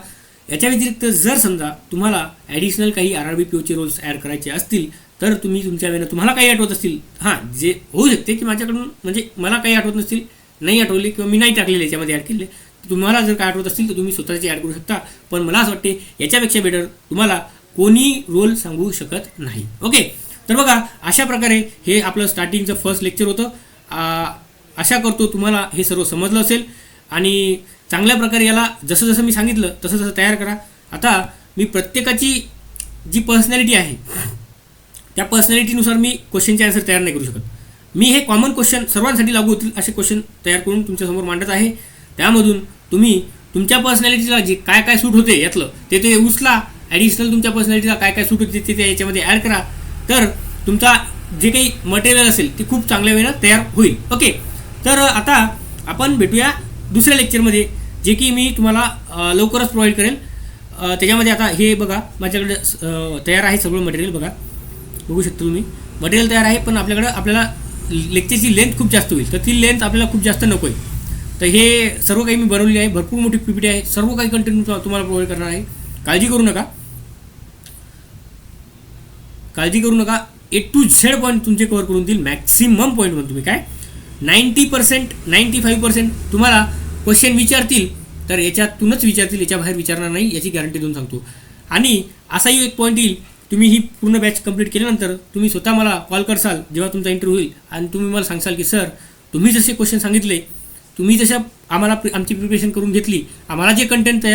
याच्या व्यतिरिक्त जर समजा तुम्हाला ॲडिशनल काही RRBPOचे रोल्स ॲड करायचे असतील तर तुम्ही तुमच्या वेळेला तुम्हाला काही आठवत असतील, हां जे होऊ शकते की माझ्याकडून म्हणजे मला काही आठवत नसतील, नाही आठवले किंवा मी नाही टाकलेले याच्यामध्ये ॲड केले, तुम्हाला जर काय आठवत असतील तर तुम्ही स्वतःचे ॲड करू शकता. पण मला असं वाटते याच्यापेक्षा बेटर तुम्हाला कोणी रोल सांगू शकत नाही. ओके. तर बघा, अशा प्रकारे हे आपलं स्टार्टिंगचं फर्स्ट लेक्चर होतं. आशा करतो तुम्हाला हे सर्व समजलं असेल आणि चांगल्या प्रकारे याला जसं जसं मी सांगितलं तसं तसं तयार करा. आता मी प्रत्येकाची जी पर्सनॅलिटी आहे त्या पर्सनॅलिटीनुसार मी क्वेश्चनचे आन्सर तयार नाही करू शकत. मी हे कॉमन क्वेश्चन सर्वांसाठी लागू होतील असे क्वेश्चन तयार करून तुमच्यासमोर मांडत आहे. त्यामधून तुम्ही तुमच्या पर्सनॅलिटीला जे काय काय सूट होते यातलं ते उचला, ॲडिशनल तुमच्या पर्सनॅलिटीला काय काय सूट होते ते याच्यामध्ये ॲड करा. तर तुमचा जे काही मटेरियल असेल ते खूप चांगल्या वेळेला तयार होईल. ओके. तर आता आपण भेटूया दुसऱ्या लेक्चरमध्ये, जे की मी तुम्हाला लवकरच प्रोव्हाइड करेल. त्याच्यामध्ये आता हे बघा, माझ्याकडे तयार आहे सगळं मटेरियल. बघू शकता तुम्ही मटेरियल तयार आहे, पण आपल्याला लेक्चरची लेंथ खूप जास्त होईल, तर ती लेंथ आपल्याला खूप जास्त नको आहे. तर हे सर्व काही मी बनवलेली आहे, भरपूर मोठी PPT आहे, सर्व काही कंटेंट तुम्हाला प्रोव्हाइड करणार आहे. काळजी करू नका. A to Z पॉईंट तुमचे कव्हर करून देईल. मॅक्सिमम पॉईंट म्हणून तुम्ही काय 90% 95% तुम्हाला क्वेश्चन विचारतील, तर याच्यातूनच विचारतील, याच्या बाहेर विचारणार नाही, याची गॅरंटी देऊन सांगतो. आणि असाही एक पॉईंट येईल, तुम्ही ही पूर्ण बॅच कंप्लीट केल्यानंतर तुम्ही स्वतः मला कॉल करसाल जेव्हा तुमचा इंटरव्ह्यू होईल, आणि तुम्ही मला सांगसाल की सर तुम्ही जसे क्वेश्चन सांगितले, तुम्ही जशा आम्हाला आमची प्रिपरेशन करून घेतली, आम्हाला जे कंटेंट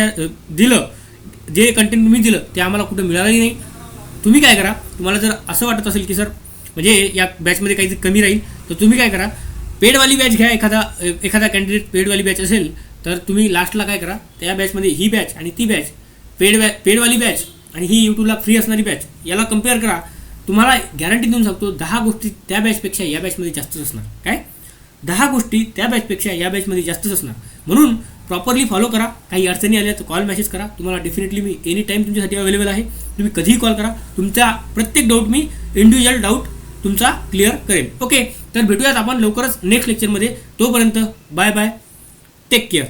तुम्ही दिलं ते आम्हाला कुठं मिळालंही नाही. तुम्ही काय करा, तुम्हाला जर असं वाटत असेल की सर म्हणजे या बॅचमध्ये काही कमी राहील, तर तुम्ही काय करा, पेडवाली बॅच घ्या. एखादा कॅन्डिडेट पेडवाली बॅच असेल तर तुम्ही लास्टला काय करा, त्या बॅचमध्ये ही बॅच आणि ती बॅच पेडवाली बॅच आणि ही यूट्यूबला फ्री असणारी बॅच याला कम्पेअर करा. तुम्हाला गॅरंटी देऊन सांगतो 10 गोष्टी त्या बॅचपेक्षा या बॅचमध्ये जास्तच असणार. काय 10 गोष्टी त्या बॅचपेक्षा या बॅचमध्ये जास्तच असणार. म्हणून प्रॉपरली फॉलो करा. काही अडचणी आल्या तर कॉल मेसेज करा. तुम्हाला डेफिनेटली मी एनी टाईम तुमच्यासाठी अवेलेबल आहे. तुम्ही कधीही कॉल करा. तुमचा प्रत्येक डाऊट मी इंडिव्हिज्युअल डाऊट तुमचा क्लिअर करेन. ओके. तर भेटूयात आपण लवकरच नेक्स्ट लेक्चरमध्ये. तोपर्यंत बाय बाय, टेक केअर.